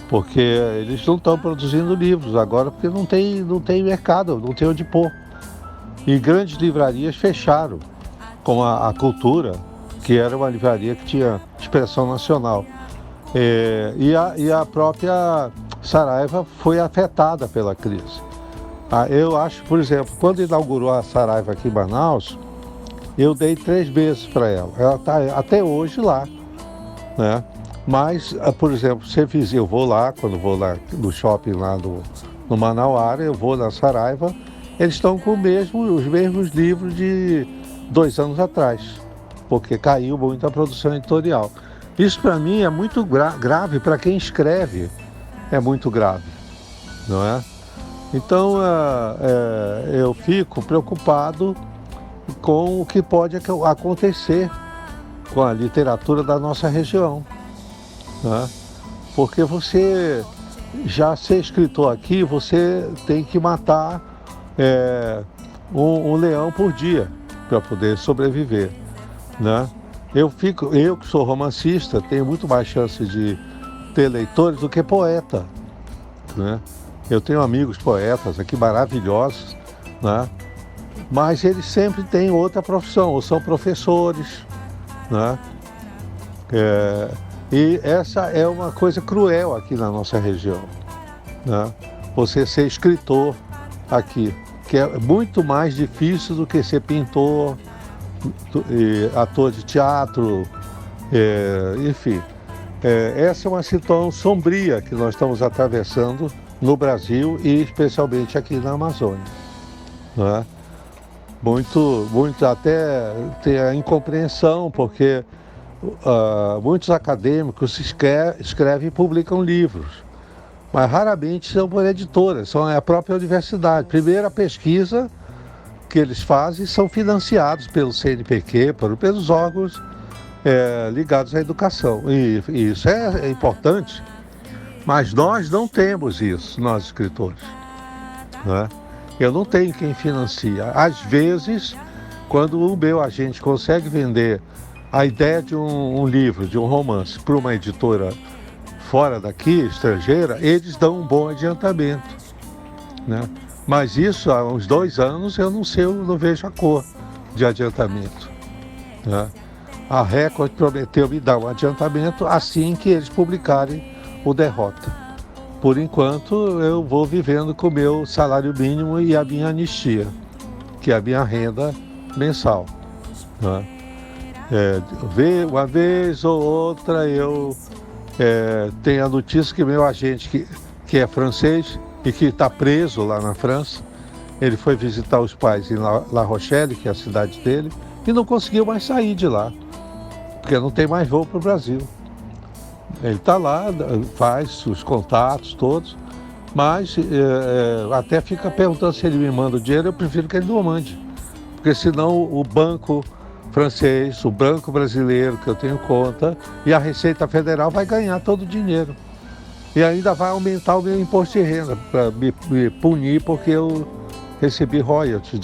porque eles não estão produzindo livros agora, porque não tem mercado, não tem onde pôr. E grandes livrarias fecharam, como a Cultura, que era uma livraria que tinha expressão nacional. E a própria Saraiva foi afetada pela crise. Eu acho, por exemplo, quando inaugurou a Saraiva aqui em Manaus, eu dei 3 meses para ela. Ela está até hoje lá, né? Mas, por exemplo, eu vou lá, quando vou lá no shopping lá no Manauara, eu vou na Saraiva, eles estão com os mesmos livros de 2 anos atrás, porque caiu muito a produção editorial. Isso para mim é muito grave, para quem escreve é muito grave, não é? Então eu fico preocupado com o que pode acontecer com a literatura da nossa região, né? Porque você já ser escritor aqui, você tem que matar um leão por dia para poder sobreviver, né? Eu que sou romancista, tenho muito mais chance de ter leitores do que poeta, né? Eu tenho amigos poetas aqui maravilhosos, né? Mas eles sempre têm outra profissão, ou são professores, né? E essa é uma coisa cruel aqui na nossa região, né? Você ser escritor aqui, que é muito mais difícil do que ser pintor, ator de teatro, enfim. Essa é uma situação sombria que nós estamos atravessando no Brasil e especialmente aqui na Amazônia, né? Muito até tem a incompreensão, porque muitos acadêmicos escrevem e publicam livros, mas raramente são por editoras, são a própria universidade. Primeiro, a pesquisa que eles fazem são financiados pelo CNPq, pelos órgãos ligados à educação. E isso é importante, mas nós não temos isso, nós escritores, né? Eu não tenho quem financia. Às vezes, quando o meu agente consegue vender a ideia de um livro, de um romance, para uma editora fora daqui, estrangeira, eles dão um bom adiantamento, né? Mas isso, há uns 2 anos, eu não vejo a cor de adiantamento, né? A Record prometeu me dar um adiantamento assim que eles publicarem o Derrota. Por enquanto, eu vou vivendo com o meu salário mínimo e a minha anistia, que é a minha renda mensal, né? Uma vez ou outra eu tenho a notícia que meu agente, que é francês e que está preso lá na França, ele foi visitar os pais em La Rochelle, que é a cidade dele, e não conseguiu mais sair de lá, porque não tem mais voo para o Brasil. Ele está lá, faz os contatos todos, mas até fica perguntando se ele me manda o dinheiro. Eu prefiro que ele não mande, porque senão o banco francês, o banco brasileiro que eu tenho conta e a Receita Federal vai ganhar todo o dinheiro. E ainda vai aumentar o meu imposto de renda para me punir porque eu recebi royalties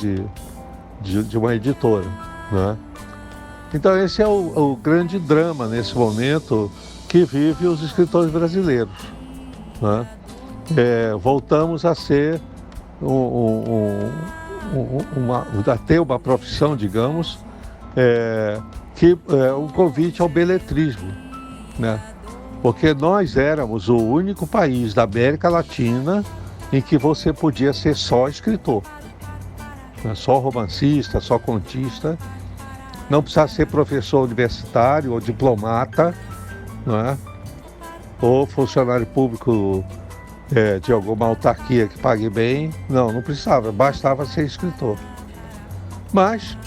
de uma editora, né? Então esse é o grande drama nesse momento que vive os escritores brasileiros, né? Voltamos a ser a ter uma profissão, digamos, que é um convite ao beletrismo, né? porque nós éramos o único país da América Latina em que você podia ser só escritor, só romancista, só contista, não precisava ser professor universitário ou diplomata, não é? Ou funcionário público de alguma autarquia que pague bem, não precisava, bastava ser escritor. Mas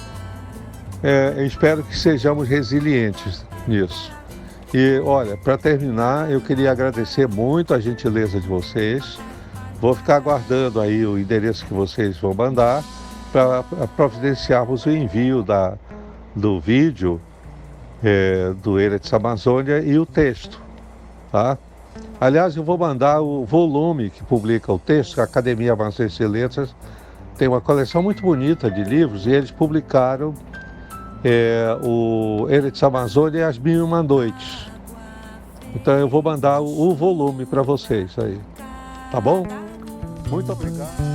eu espero que sejamos resilientes nisso. E olha, para terminar, eu queria agradecer muito a gentileza de vocês. Vou ficar aguardando aí o endereço que vocês vão mandar para providenciarmos o envio do vídeo do Eretz Amazônia e o texto, tá? Aliás, eu vou mandar o volume que publica o texto, a Academia Amazônia de Letras tem uma coleção muito bonita de livros e eles publicaram o Eretz Amazônia e as Mil e Uma Noites. Então eu vou mandar o volume para vocês aí, tá bom? Muito obrigado.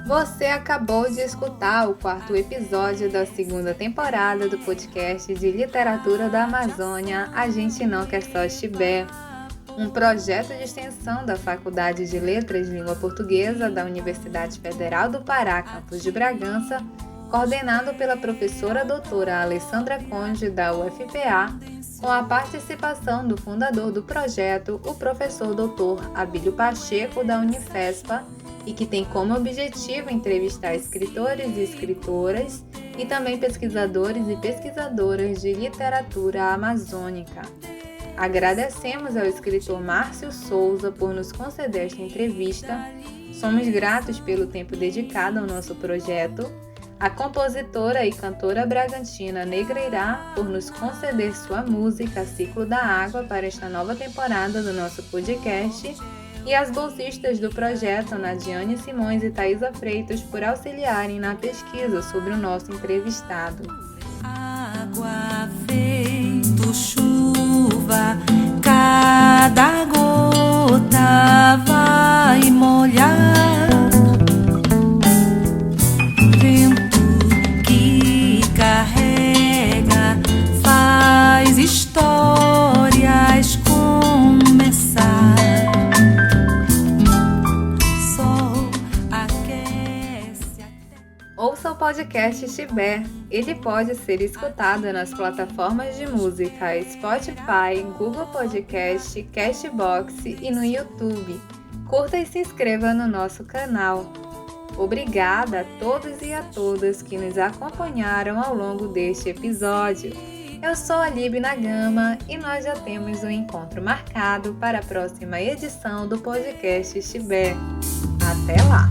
Você acabou de escutar o 4º episódio da 2ª temporada do podcast de literatura da Amazônia A Gente Não Quer Só Chibé, um projeto de extensão da Faculdade de Letras de Língua Portuguesa da Universidade Federal do Pará, campus de Bragança, coordenado pela professora doutora Alessandra Conde, da UFPA, com a participação do fundador do projeto, o professor doutor Abílio Pacheco, da Unifespa, e que tem como objetivo entrevistar escritores e escritoras e também pesquisadores e pesquisadoras de literatura amazônica. Agradecemos ao escritor Márcio Souza por nos conceder esta entrevista. Somos gratos pelo tempo dedicado ao nosso projeto. A compositora e cantora bragantina Negreirá por nos conceder sua música Ciclo da Água para esta nova temporada do nosso podcast. E as bolsistas do projeto, Nadiane Simões e Thaisa Freitas, por auxiliarem na pesquisa sobre o nosso entrevistado. Água feito chuva, cada gota vai molhar. Vento que carrega faz histórias começar. Ouça o podcast Chibé. Ele pode ser escutado nas plataformas de música Spotify, Google Podcast, Castbox e no YouTube. Curta e se inscreva no nosso canal. Obrigada a todos e a todas que nos acompanharam ao longo deste episódio. Eu sou a Líbina Gama e nós já temos um encontro marcado para a próxima edição do podcast Chibé. Até lá!